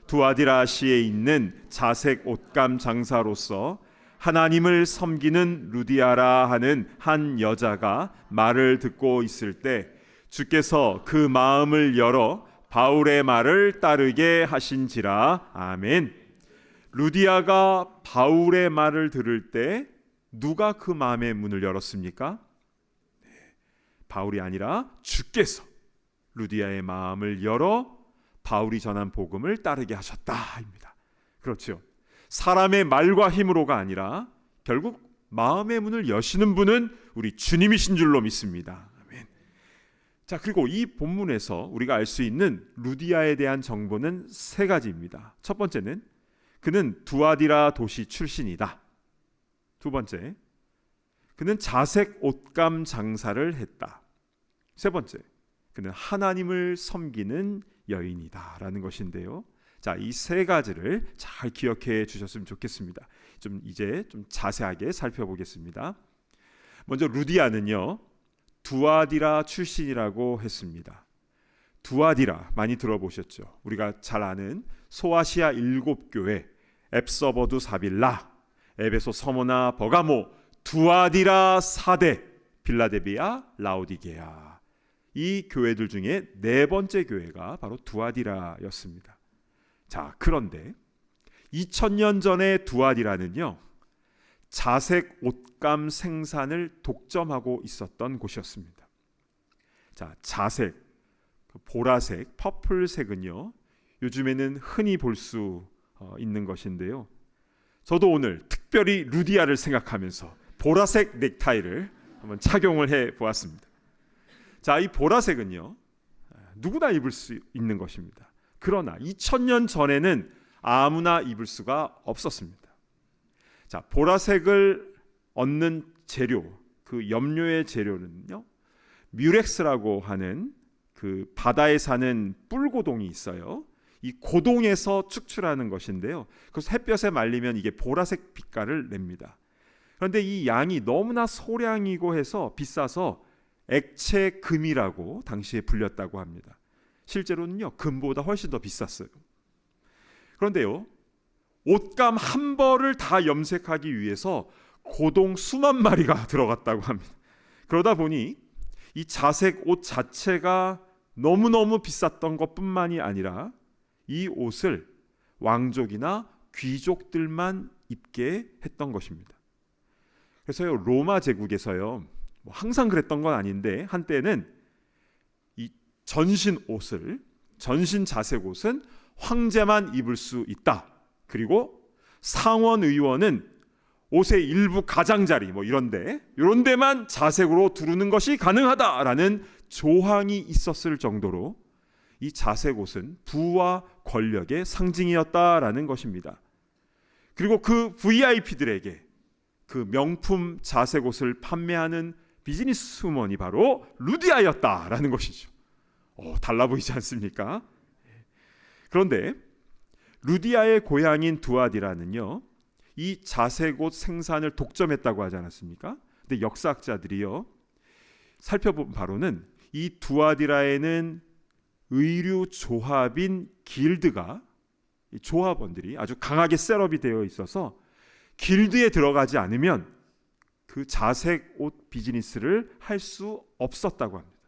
두아디라시에 있는 자색 옷감 장사로서 하나님을 섬기는 루디아라 하는 한 여자가 말을 듣고 있을 때 주께서 그 마음을 열어 바울의 말을 따르게 하신지라. 아멘. 루디아가 바울의 말을 들을 때 누가 그 마음의 문을 열었습니까? 바울이 아니라 주께서 루디아의 마음을 열어 바울이 전한 복음을 따르게 하셨다입니다. 그렇죠. 사람의 말과 힘으로가 아니라 결국 마음의 문을 여시는 분은 우리 주님이신 줄로 믿습니다. 아멘. 자, 그리고 이 본문에서 우리가 알 수 있는 루디아에 대한 정보는 세 가지입니다. 첫 번째는 그는 두아디라 도시 출신이다. 두 번째, 그는 자색 옷감 장사를 했다. 세 번째, 그는 하나님을 섬기는 여인이다라는 것인데요. 자, 이 세 가지를 잘 기억해 주셨으면 좋겠습니다. 이제 좀 자세하게 살펴보겠습니다. 먼저 루디아는요, 두아디라 출신이라고 했습니다. 두아디라 많이 들어보셨죠? 우리가 잘 아는 소아시아 7교회, 앱서버두 사빌라, 에베소 서모나 버가모, 두아디라 사대, 빌라델비아, 라오디게아, 이 교회들 중에 네 번째 교회가 바로 두아디라였습니다. 자, 그런데 2000년 전에 두아디라는요, 자색 옷감 생산을 독점하고 있었던 곳이었습니다. 자, 자색, 보라색, 퍼플색은요, 요즘에는 흔히 볼 수 있는 것인데요. 저도 오늘 특별히 루디아를 생각하면서 보라색 넥타이를 한번 착용을 해 보았습니다. 자, 이 보라색은요, 누구나 입을 수 있는 것입니다. 그러나 2000년 전에는 아무나 입을 수가 없었습니다. 자, 보라색을 얻는 재료, 그 염료의 재료는요, 뮤렉스라고 하는 그 바다에 사는 뿔고동이 있어요. 이 고동에서 축출하는 것인데요. 그래서 햇볕에 말리면 이게 보라색 빛깔을 냅니다. 그런데 이 양이 너무나 소량이고 해서 비싸서 액체 금이라고 당시에 불렸다고 합니다. 실제로는요, 금보다 훨씬 더 비쌌어요. 그런데요, 옷감 한 벌을 다 염색하기 위해서 고동 수만 마리가 들어갔다고 합니다. 그러다 보니 이 자색 옷 자체가 너무너무 비쌌던 것뿐만이 아니라 이 옷을 왕족이나 귀족들만 입게 했던 것입니다. 그래서요, 로마 제국에서요, 뭐 항상 그랬던 건 아닌데 한때는 이 전신 옷을, 전신 자색 옷은 황제만 입을 수 있다. 그리고 상원 의원은 옷의 일부 가장자리 뭐 이런 데만 자색으로 두르는 것이 가능하다라는 조항이 있었을 정도로 이 자색 옷은 부와 권력의 상징이었다라는 것입니다. 그리고 그 VIP들에게 그 명품 자색 옷을 판매하는 비즈니스우먼이 바로 루디아였다라는 것이죠. 달라 보이지 않습니까? 그런데 루디아의 고향인 두아디라는요, 이 자색 옷 생산을 독점했다고 하지 않았습니까? 근데 역사학자들이요, 살펴본 바로는 이 두아디라에는 의류 조합인 길드가, 조합원들이 아주 강하게 셋업이 되어 있어서 길드에 들어가지 않으면 그 자색 옷 비즈니스를 할 수 없었다고 합니다.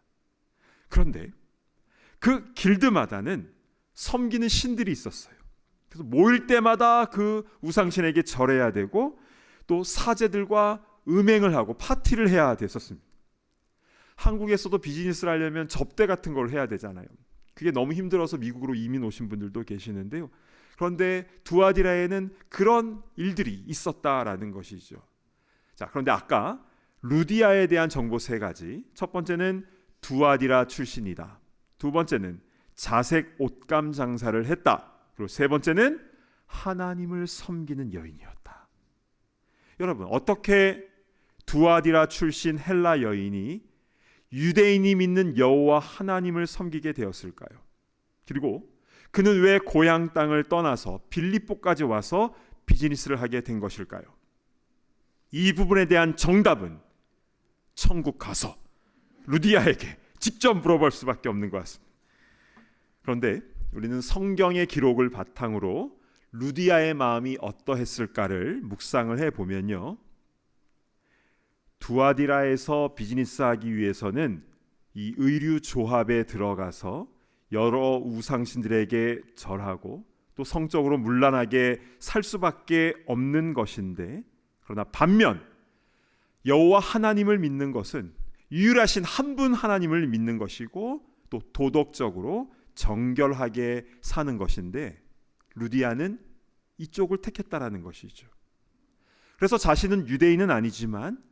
그런데 그 길드마다는 섬기는 신들이 있었어요. 그래서 모일 때마다 그 우상신에게 절해야 되고 또 사제들과 음행을 하고 파티를 해야 됐었습니다. 한국에서도 비즈니스를 하려면 접대 같은 걸 해야 되잖아요. 그게 너무 힘들어서 미국으로 이민 오신 분들도 계시는데요. 그런데 두아디라에는 그런 일들이 있었다라는 것이죠. 자, 그런데 아까 루디아에 대한 정보 3가지. 첫 번째는 두아디라 출신이다. 두 번째는 자색 옷감 장사를 했다. 그리고 세 번째는 하나님을 섬기는 여인이었다. 여러분, 어떻게 두아디라 출신 헬라 여인이 유대인이 믿는 여호와 하나님을 섬기게 되었을까요? 그리고 그는 왜 고향 땅을 떠나서 빌립보까지 와서 비즈니스를 하게 된 것일까요? 이 부분에 대한 정답은 천국 가서 루디아에게 직접 물어볼 수밖에 없는 것 같습니다. 그런데 우리는 성경의 기록을 바탕으로 루디아의 마음이 어떠했을까를 묵상을 해보면요, 두아디라에서 비즈니스하기 위해서는 이 의류 조합에 들어가서 여러 우상신들에게 절하고 또 성적으로 문란하게 살 수밖에 없는 것인데, 그러나 반면 여호와 하나님을 믿는 것은 유일하신 한 분 하나님을 믿는 것이고 또 도덕적으로 정결하게 사는 것인데, 루디아는 이쪽을 택했다라는 것이죠. 그래서 자신은 유대인은 아니지만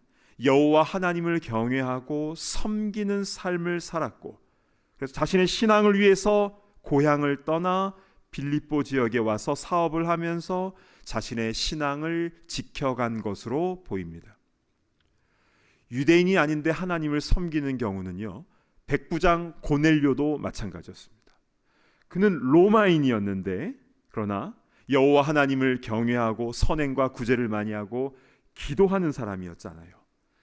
여호와 하나님을 경외하고 섬기는 삶을 살았고, 그래서 자신의 신앙을 위해서 고향을 떠나 빌립보 지역에 와서 사업을 하면서 자신의 신앙을 지켜간 것으로 보입니다. 유대인이 아닌데 하나님을 섬기는 경우는요, 백부장 고넬료도 마찬가지였습니다. 그는 로마인이었는데 그러나 여호와 하나님을 경외하고 선행과 구제를 많이 하고 기도하는 사람이었잖아요.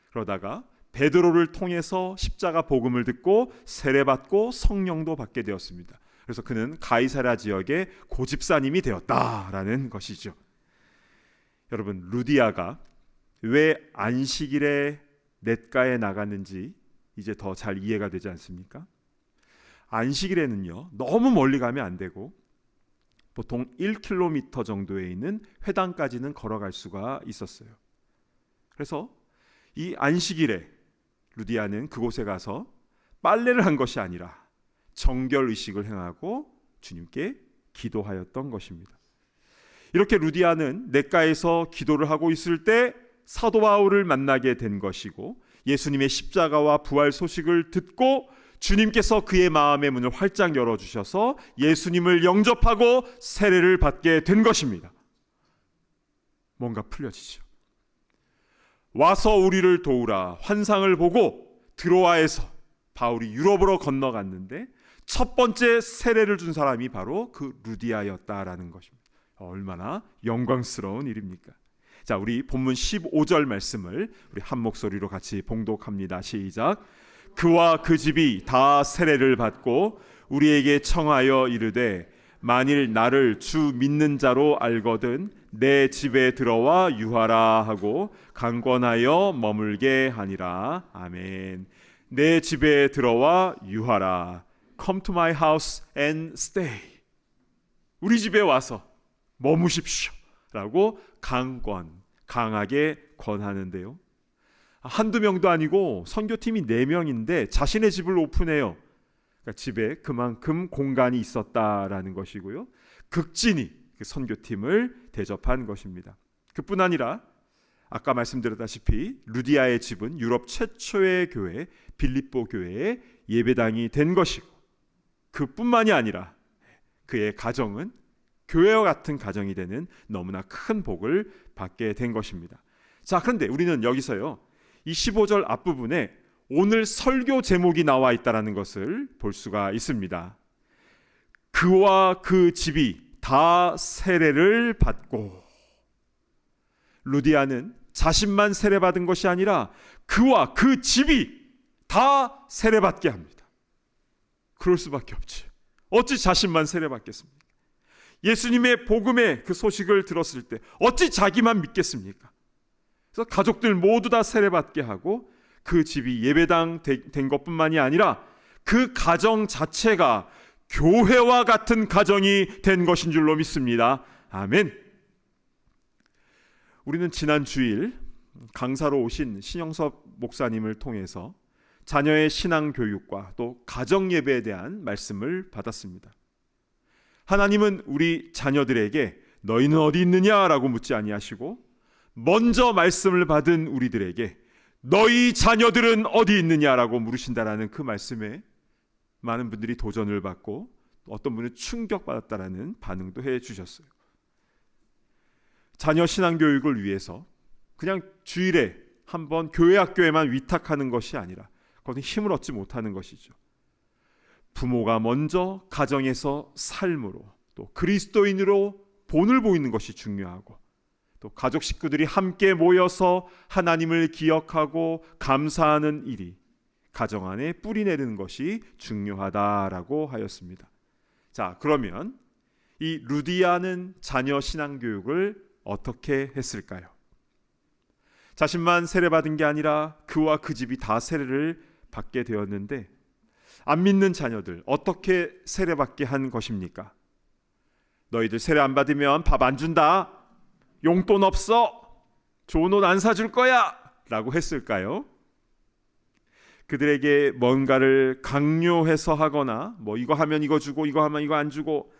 그러다가 베드로를 통해서 십자가 복음을 듣고 세례받고 성령도 받게 되었습니다. 그래서 그는 가이사랴 지역의 고집사님이 되었다라는 것이죠. 여러분, 루디아가 왜 안식일에 냇가에 나갔는지 이제 더 잘 이해가 되지 않습니까? 안식일에는요, 너무 멀리 가면 안 되고 보통 1km 정도에 있는 회당까지는 걸어갈 수가 있었어요. 그래서 이 안식일에 루디아는 그곳에 가서 빨래를 한 것이 아니라 정결 의식을 행하고 주님께 기도하였던 것입니다. 이렇게 루디아는 냇가에서 기도를 하고 있을 때 사도 바울을 만나게 된 것이고, 예수님의 십자가와 부활 소식을 듣고 주님께서 그의 마음의 문을 활짝 열어주셔서 예수님을 영접하고 세례를 받게 된 것입니다. 뭔가 풀려지죠. 와서 우리를 도우라 환상을 보고 드로아에서 바울이 유럽으로 건너갔는데 첫 번째 세례를 준 사람이 바로 그 루디아였다라는 것입니다. 얼마나 영광스러운 일입니까? 자, 우리 본문 15절 말씀을 우리 한 목소리로 같이 봉독합니다. 시작. 그와 그 집이 다 세례를 받고 우리에게 청하여 이르되 만일 나를 주 믿는 자로 알거든 내 집에 들어와 유하라 하고 강권하여 머물게 하니라. 아멘. 내 집에 들어와 유하라. Come to my house and stay. 우리 집에 와서 머무십시오 라고 강하게 권하는데요, 한두 명도 아니고 선교팀이 4명인데 자신의 집을 오픈해요. 그러니까 집에 그만큼 공간이 있었다라는 것이고요. 극진히 그 선교팀을 대접한 것입니다. 그뿐 아니라 아까 말씀드렸다시피 루디아의 집은 유럽 최초의 교회 빌립보 교회의 예배당이 된 것이고, 그뿐만이 아니라 그의 가정은 교회와 같은 가정이 되는 너무나 큰 복을 받게 된 것입니다. 자, 그런데 우리는 여기서요, 이 15절 앞부분에 오늘 설교 제목이 나와 있다는 것을 볼 수가 있습니다. 그와 그 집이 다 세례를 받고. 루디아는 자신만 세례받은 것이 아니라 그와 그 집이 다 세례받게 합니다. 그럴 수밖에 없지. 어찌 자신만 세례받겠습니까? 예수님의 복음의 그 소식을 들었을 때 어찌 자기만 믿겠습니까? 그래서 가족들 모두 다 세례받게 하고 그 집이 예배당 된 것뿐만이 아니라 그 가정 자체가 교회와 같은 가정이 된 것인 줄로 믿습니다. 아멘. 우리는 지난 주일 강사로 오신 신영섭 목사님을 통해서 자녀의 신앙 교육과 또 가정 예배에 대한 말씀을 받았습니다. 하나님은 우리 자녀들에게 너희는 어디 있느냐라고 묻지 아니하시고, 먼저 말씀을 받은 우리들에게 너희 자녀들은 어디 있느냐라고 물으신다라는 그 말씀에 많은 분들이 도전을 받고 어떤 분은 충격받았다라는 반응도 해 주셨어요. 자녀 신앙 교육을 위해서 그냥 주일에 한번 교회 학교에만 위탁하는 것이 아니라 거기서 힘을 얻지 못하는 것이죠. 부모가 먼저 가정에서 삶으로 또 그리스도인으로 본을 보이는 것이 중요하고, 또 가족 식구들이 함께 모여서 하나님을 기억하고 감사하는 일이 가정 안에 뿌리 내리는 것이 중요하다라고 하였습니다. 자, 그러면 이 루디아는 자녀 신앙 교육을 어떻게 했을까요? 자신만 세례받은 게 아니라 그와 그 집이 다 세례를 받게 되었는데, 안 믿는 자녀들 어떻게 세례받게 한 것입니까? 너희들 세례 안 받으면 밥 안 준다, 용돈 없어, 좋은 옷 안 사줄 거야 라고 했을까요? 그들에게 뭔가를 강요해서 하거나 뭐 이거 하면 이거 주고 이거 하면 이거 안 주고,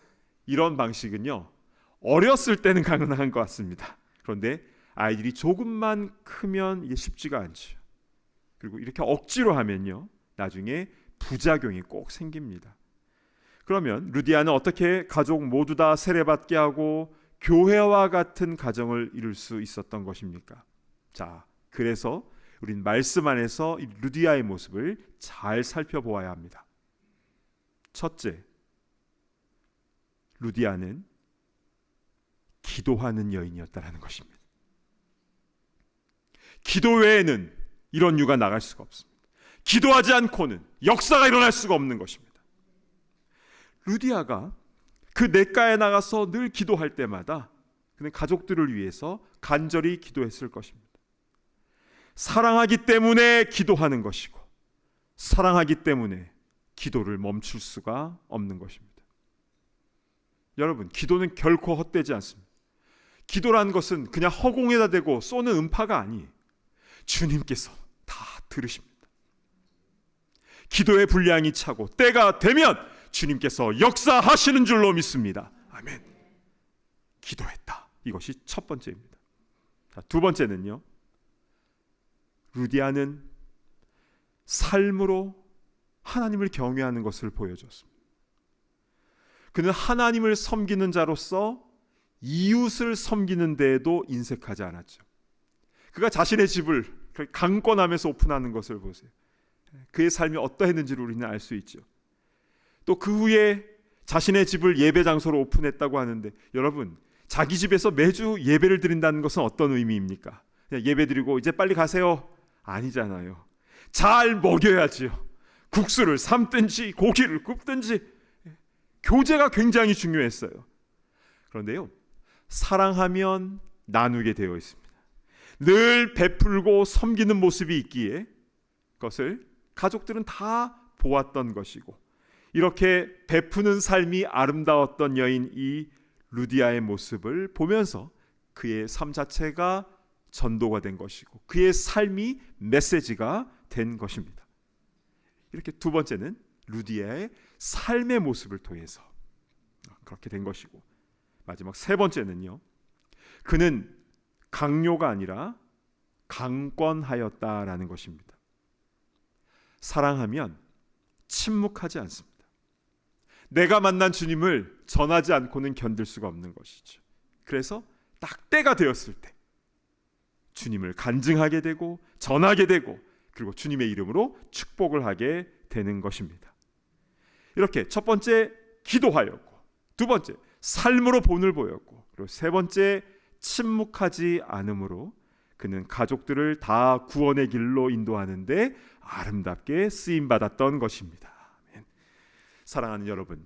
이런 방식은요 어렸을 때는 가능한 것 같습니다. 그런데 아이들이 조금만 크면 이게 쉽지가 않죠. 그리고 이렇게 억지로 하면요 나중에 부작용이 꼭 생깁니다. 그러면 루디아는 어떻게 가족 모두 다 세례받게 하고 교회와 같은 가정을 이룰 수 있었던 것입니까? 자, 그래서 우린 말씀 안에서 이 루디아의 모습을 잘 살펴보아야 합니다. 첫째, 루디아는 기도하는 여인이었다는 것입니다. 기도 외에는 이런 유가 나갈 수가 없습니다. 기도하지 않고는 역사가 일어날 수가 없는 것입니다. 루디아가 그 냇가에 나가서 늘 기도할 때마다 그는 가족들을 위해서 간절히 기도했을 것입니다. 사랑하기 때문에 기도하는 것이고, 사랑하기 때문에 기도를 멈출 수가 없는 것입니다. 여러분, 기도는 결코 헛되지 않습니다. 기도라는 것은 그냥 허공에다 대고 쏘는 음파가 아니에요. 주님께서 다 들으십니다. 기도의 분량이 차고 때가 되면 주님께서 역사하시는 줄로 믿습니다. 아멘. 기도했다. 이것이 첫 번째입니다. 자, 두 번째는요, 루디아는 삶으로 하나님을 경외하는 것을 보여줬습니다. 그는 하나님을 섬기는 자로서 이웃을 섬기는 데에도 인색하지 않았죠. 그가 자신의 집을 강권하면서 오픈하는 것을 보세요. 그의 삶이 어떠했는지를 우리는 알 수 있죠. 또 그 후에 자신의 집을 예배 장소로 오픈했다고 하는데, 여러분, 자기 집에서 매주 예배를 드린다는 것은 어떤 의미입니까? 그냥 예배 드리고 이제 빨리 가세요? 아니잖아요. 잘 먹여야지요. 국수를 삶든지 고기를 굽든지. 교제가 굉장히 중요했어요. 그런데요, 사랑하면 나누게 되어 있습니다. 늘 베풀고 섬기는 모습이 있기에 그것을 가족들은 다 보았던 것이고, 이렇게 베푸는 삶이 아름다웠던 여인 이 루디아의 모습을 보면서 그의 삶 자체가 전도가 된 것이고 그의 삶이 메시지가 된 것입니다. 이렇게 두 번째는 루디아의 삶의 모습을 통해서 그렇게 된 것이고, 마지막 세 번째는요, 그는 강요가 아니라 강권하였다라는 것입니다. 사랑하면 침묵하지 않습니다. 내가 만난 주님을 전하지 않고는 견딜 수가 없는 것이죠. 그래서 딱 때가 되었을 때 주님을 간증하게 되고 전하게 되고, 그리고 주님의 이름으로 축복을 하게 되는 것입니다. 이렇게 첫 번째 기도하였고, 두 번째 삶으로 본을 보였고, 그리고 세 번째 침묵하지 않음으로 그는 가족들을 다 구원의 길로 인도하는데 아름답게 쓰임 받았던 것입니다. 아멘. 사랑하는 여러분,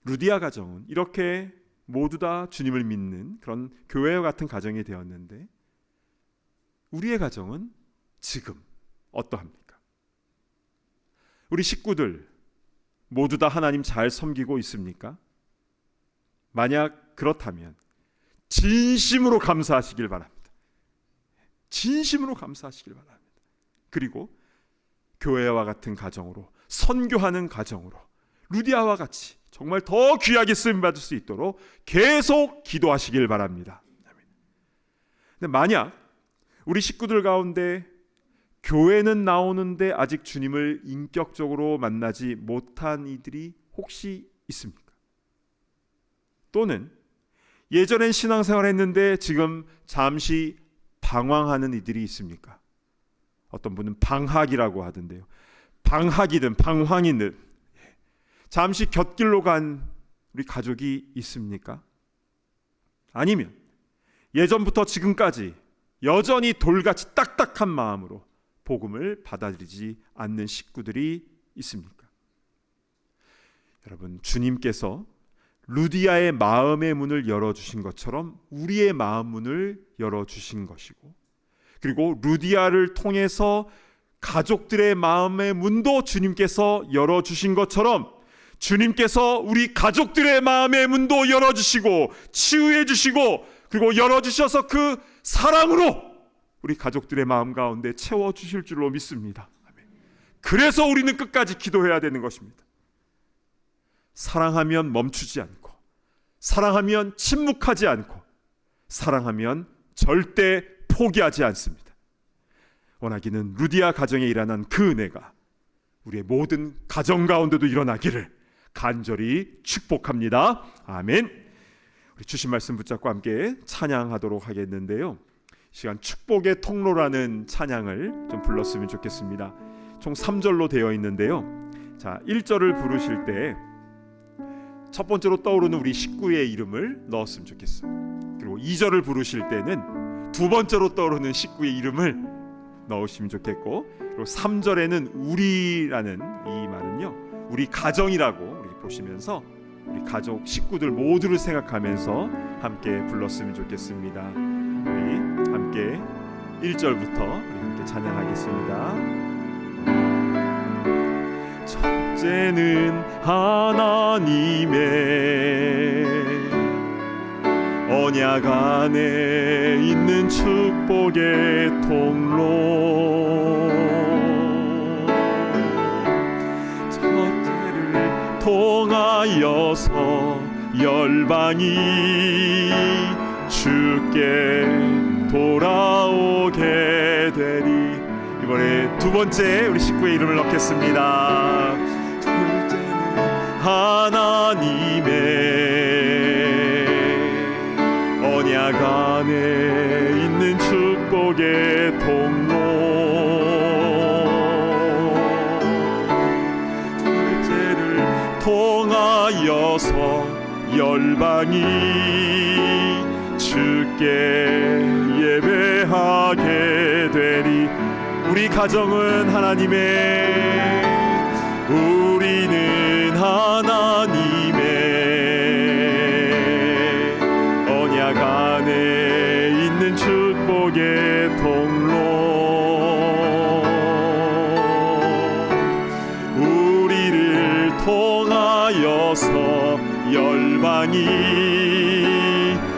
루디아 가정은 이렇게 모두 다 주님을 믿는 그런 교회와 같은 가정이 되었는데, 우리의 가정은 지금 어떠합니까? 우리 식구들 모두 다 하나님 잘 섬기고 있습니까? 만약 그렇다면 진심으로 감사하시길 바랍니다. 진심으로 감사하시길 바랍니다. 그리고 교회와 같은 가정으로, 선교하는 가정으로 루디아와 같이 정말 더 귀하게 쓰임받을 수 있도록 계속 기도하시길 바랍니다. 근데 만약 우리 식구들 가운데 교회는 나오는데 아직 주님을 인격적으로 만나지 못한 이들이 혹시 있습니까? 또는 예전엔 신앙생활 했는데 지금 잠시 방황하는 이들이 있습니까? 어떤 분은 방학이라고 하던데요. 방학이든 방황이든 잠시 곁길로 간 우리 가족이 있습니까? 아니면 예전부터 지금까지 여전히 돌같이 딱딱한 마음으로 복음을 받아들이지 않는 식구들이 있습니까? 여러분, 주님께서 루디아의 마음의 문을 열어주신 것처럼 우리의 마음 문을 열어주신 것이고, 그리고 루디아를 통해서 가족들의 마음의 문도 주님께서 열어주신 것처럼 주님께서 우리 가족들의 마음의 문도 열어주시고 치유해 주시고, 그리고 열어주셔서 그 사랑으로 우리 가족들의 마음 가운데 채워주실 줄로 믿습니다. 그래서 우리는 끝까지 기도해야 되는 것입니다. 사랑하면 멈추지 않고, 사랑하면 침묵하지 않고, 사랑하면 절대 포기하지 않습니다. 원하기는 루디아 가정에 일어난 그 은혜가 우리의 모든 가정 가운데도 일어나기를 간절히 축복합니다. 아멘. 우리 주신 말씀 붙잡고 함께 찬양하도록 하겠는데요, 시간 축복의 통로라는 찬양을 좀 불렀으면 좋겠습니다. 총 3절로 되어 있는데요, 자, 1절을 부르실 때 첫 번째로 떠오르는 우리 식구의 이름을 넣었으면 좋겠어요. 그리고 2절을 부르실 때는 두 번째로 떠오르는 식구의 이름을 넣으시면 좋겠고, 그리고 3절에는 우리라는 이 말은요, 우리 가정이라고 우리 보시면서 우리 가족 식구들 모두를 생각하면서 함께 불렀으면 좋겠습니다. 우리 함께 1절부터 우리 함께 찬양하겠습니다. 첫째는 하나님의 언약 안에 있는 축복의 통로, 첫째를 통하여서 열방이 주께 돌아오게 되리. 이번에 두 번째 우리 식구의 이름을 넣겠습니다. 둘째는 하나님의 언약 안에 있는 축복의 통로, 둘째를 통하여서 열방이 주께 예배하게 되리. 우리 가정은 하나님의, 우리는 하나님의 언약 안에 있는 축복의 통로, 우리를 통하여서 열방이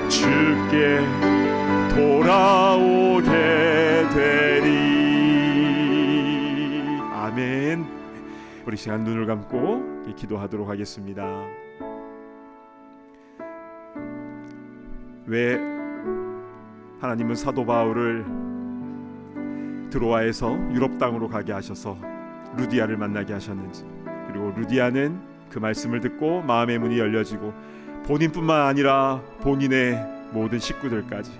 주께 돌아오 우리 시간 눈을 감고 기도하도록 하겠습니다. 왜 하나님은 사도 바울을 드로아에서 유럽 땅으로 가게 하셔서 루디아를 만나게 하셨는지, 그리고 루디아는 그 말씀을 듣고 마음의 문이 열려지고 본인뿐만 아니라 본인의 모든 식구들까지,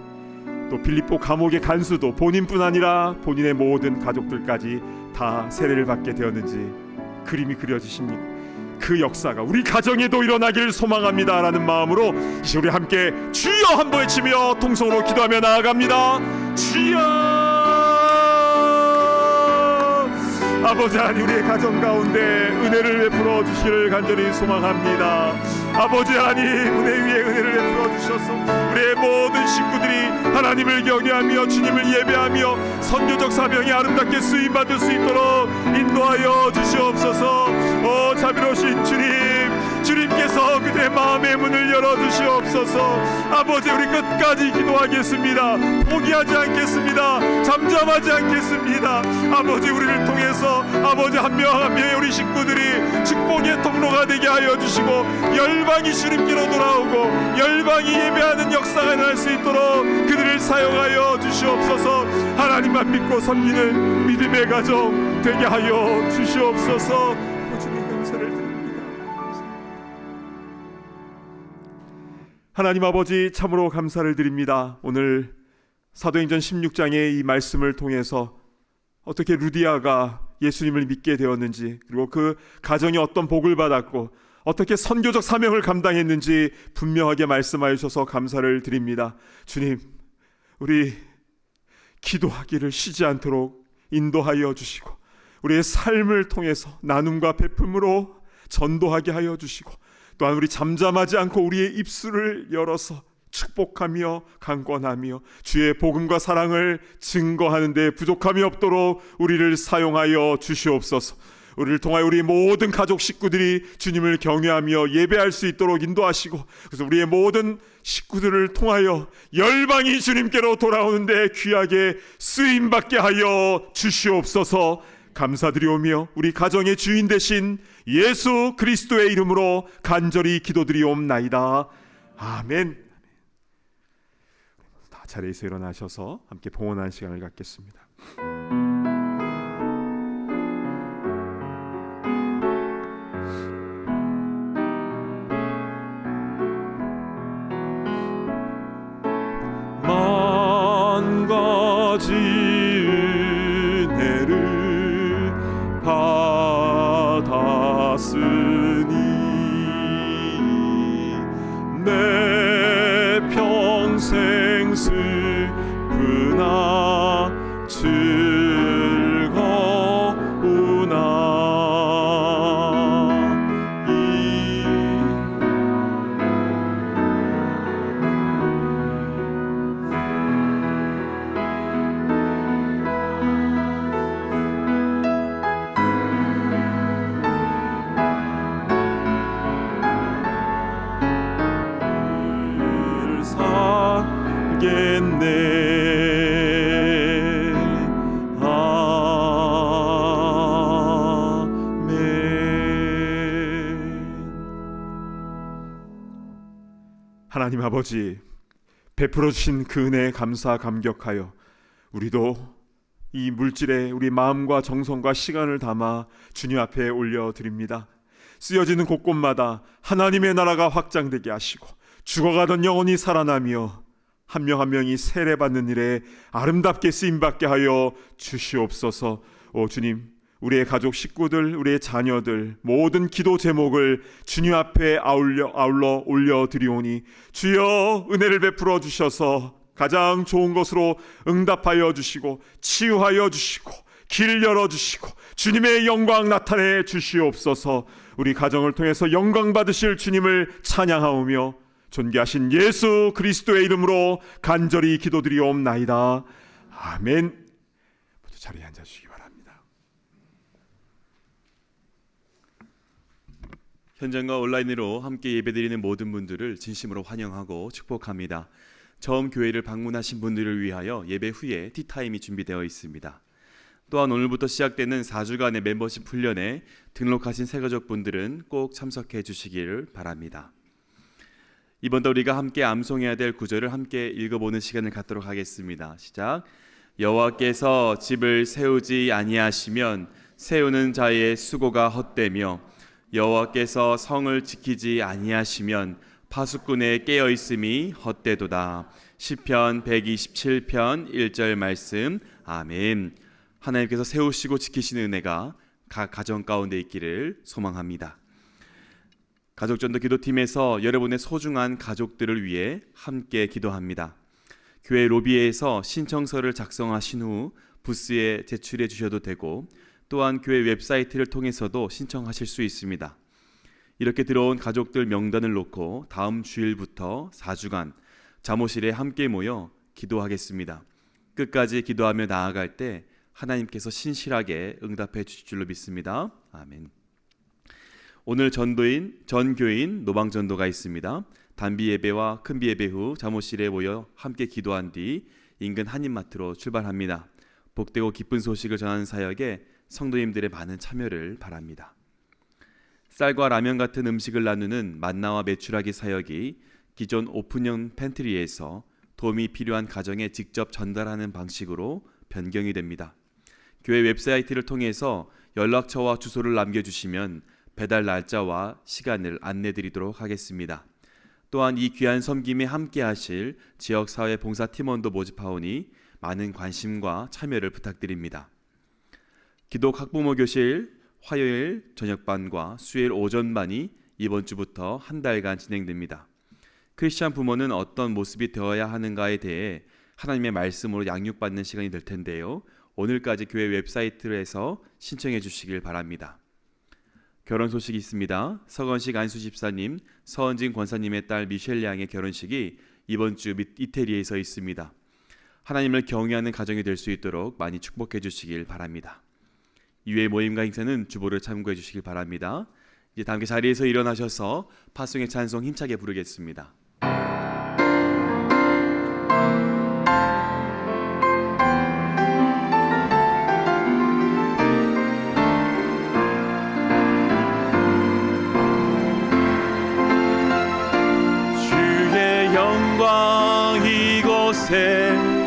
또 빌립보 감옥의 간수도 본인뿐 아니라 본인의 모든 가족들까지 다 세례를 받게 되었는지 그림이 그려지십니다. 그 역사가 우리 가정에도 일어나길 소망합니다 라는 마음으로 이제 우리 함께 주여 한번 외치며 통성으로 기도하며 나아갑니다. 주여! 아버지 하나님, 우리의 가정 가운데 은혜를 베풀어 주시기를 간절히 소망합니다. 아버지 하나님, 은혜 위에 은혜를 베풀어 주셔서 우리의 모든 식구들이 하나님을 경외하며 주님을 예배하며 선교적 사명이 아름답게 쓰임받을 수 있도록 인도하여 주시옵소서. 자비로우신 주님께서 그들의 마음의 문을 열어주시옵소서. 아버지, 우리 끝까지 기도하겠습니다. 포기하지 않겠습니다. 잠잠하지 않겠습니다. 아버지, 우리를 통해서 아버지 한 명 한 명의 우리 식구들이 축복의 통로가 되게 하여 주시고 열방이 주님께로 돌아오고 열방이 예배하는 역사가 일어날 수 있도록 그들을 사용하여 주시옵소서. 하나님만 믿고 섬기는 믿음의 가정 되게 하여 주시옵소서. 주님 감사를 드립니다. 하나님 아버지, 참으로 감사를 드립니다. 오늘 사도행전 16장의 이 말씀을 통해서 어떻게 루디아가 예수님을 믿게 되었는지, 그리고 그 가정이 어떤 복을 받았고 어떻게 선교적 사명을 감당했는지 분명하게 말씀하여 주셔서 감사를 드립니다. 주님, 우리 기도하기를 쉬지 않도록 인도하여 주시고 우리의 삶을 통해서 나눔과 베품으로 전도하게 하여 주시고, 또한 우리 잠잠하지 않고 우리의 입술을 열어서 축복하며 강권하며 주의 복음과 사랑을 증거하는 데 부족함이 없도록 우리를 사용하여 주시옵소서. 우리를 통하여 우리 모든 가족 식구들이 주님을 경외하며 예배할 수 있도록 인도하시고, 그래서 우리의 모든 식구들을 통하여 열방이 주님께로 돌아오는데 귀하게 쓰임받게 하여 주시옵소서. 감사드리오며 우리 가정의 주인 되신 예수 그리스도의 이름으로 간절히 기도드리옵나이다. 아멘. 다 자리에서 일어나셔서 함께 봉헌하는 시간을 갖겠습니다. 만 가지 은혜를 받았으니 내 평생 슬프나 하나님 아버지, 베풀어 주신 그 은혜에 감사 감격하여 우리도 이 물질에 우리 마음과 정성과 시간을 담아 주님 앞에 올려드립니다. 쓰여지는 곳곳마다 하나님의 나라가 확장되게 하시고 죽어가던 영혼이 살아나며 한 명 한 명이 세례받는 일에 아름답게 쓰임받게 하여 주시옵소서. 오 주님, 우리의 가족 식구들, 우리의 자녀들 모든 기도 제목을 주님 앞에 아울러 올려드리오니 주여 은혜를 베풀어 주셔서 가장 좋은 것으로 응답하여 주시고 치유하여 주시고 길 열어주시고 주님의 영광 나타내 주시옵소서. 우리 가정을 통해서 영광 받으실 주님을 찬양하오며 존귀하신 예수 그리스도의 이름으로 간절히 기도드리옵나이다. 아멘. 모두 자리에 앉아주시기 바랍니다. 현장과 온라인으로 함께 예배드리는 모든 분들을 진심으로 환영하고 축복합니다. 처음 교회를 방문하신 분들을 위하여 예배 후에 티타임이 준비되어 있습니다. 또한 오늘부터 시작되는 4주간의 멤버십 훈련에 등록하신 새가족분들은 꼭 참석해 주시기를 바랍니다. 이번도 우리가 함께 암송해야 될 구절을 함께 읽어보는 시간을 갖도록 하겠습니다. 시작. 여호와께서 집을 세우지 아니하시면 세우는 자의 수고가 헛되며 여호와께서 성을 지키지 아니하시면 파수꾼의 깨어 있음이 헛되도다. 시편 127편 1절 말씀. 아멘. 하나님께서 세우시고 지키시는 은혜가 각 가정 가운데 있기를 소망합니다. 가족전도 기도팀에서 여러분의 소중한 가족들을 위해 함께 기도합니다. 교회 로비에서 신청서를 작성하신 후 부스에 제출해 주셔도 되고 또한 교회 웹사이트를 통해서도 신청하실 수 있습니다. 이렇게 들어온 가족들 명단을 놓고 다음 주일부터 4주간 잠옷실에 함께 모여 기도하겠습니다. 끝까지 기도하며 나아갈 때 하나님께서 신실하게 응답해 주실 줄로 믿습니다. 아멘. 오늘 전교인 노방전도가 있습니다. 단비 예배와 큰비 예배 후 잠옷실에 모여 함께 기도한 뒤 인근 한인마트로 출발합니다. 복되고 기쁜 소식을 전하는 사역에 성도님들의 많은 참여를 바랍니다. 쌀과 라면 같은 음식을 나누는 만나와 메추라기 사역이 기존 오픈형 팬트리에서 도움이 필요한 가정에 직접 전달하는 방식으로 변경이 됩니다. 교회 웹사이트를 통해서 연락처와 주소를 남겨주시면 배달 날짜와 시간을 안내드리도록 하겠습니다. 또한 이 귀한 섬김에 함께 하실 지역사회 봉사팀원도 모집하오니 많은 관심과 참여를 부탁드립니다. 기독 학부모 교실 화요일 저녁반과 수요일 오전반이 이번 주부터 한 달간 진행됩니다. 크리스찬 부모는 어떤 모습이 되어야 하는가에 대해 하나님의 말씀으로 양육받는 시간이 될 텐데요. 오늘까지 교회 웹사이트에서 신청해 주시길 바랍니다. 결혼 소식이 있습니다. 서건식 안수 집사님, 서은진 권사님의 딸 미셸 양의 결혼식이 이번 주 이태리에서 있습니다. 하나님을 경외하는 가정이 될 수 있도록 많이 축복해 주시길 바랍니다. 이외의 모임과 행사는 주보를 참고해 주시길 바랍니다. 이제 다 함께 자리에서 일어나셔서 파송의 찬송 힘차게 부르겠습니다.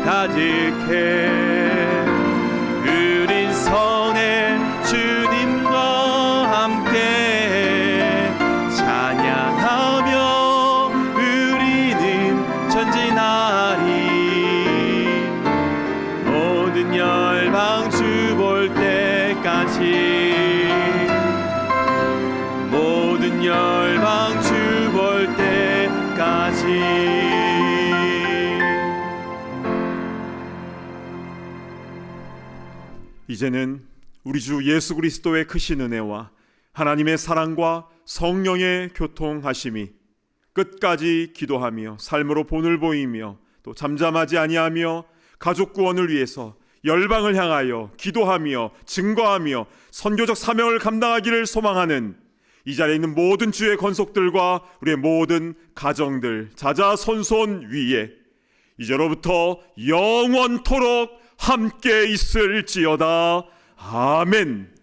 가득해 우린 선의 주님과 함께 찬양하며 우리는 전진하리. 모든 열방 주 볼 때까지 모든 열방 주 볼 때까지. 이제는 우리 주 예수 그리스도의 크신 은혜와 하나님의 사랑과 성령의 교통하심이 끝까지 기도하며 삶으로 본을 보이며 또 잠잠하지 아니하며 가족 구원을 위해서 열방을 향하여 기도하며 증거하며 선교적 사명을 감당하기를 소망하는 이 자리에 있는 모든 주의 권속들과 우리의 모든 가정들 자자손손 위에 이제로부터 영원토록 함께 있을지어다. 아멘.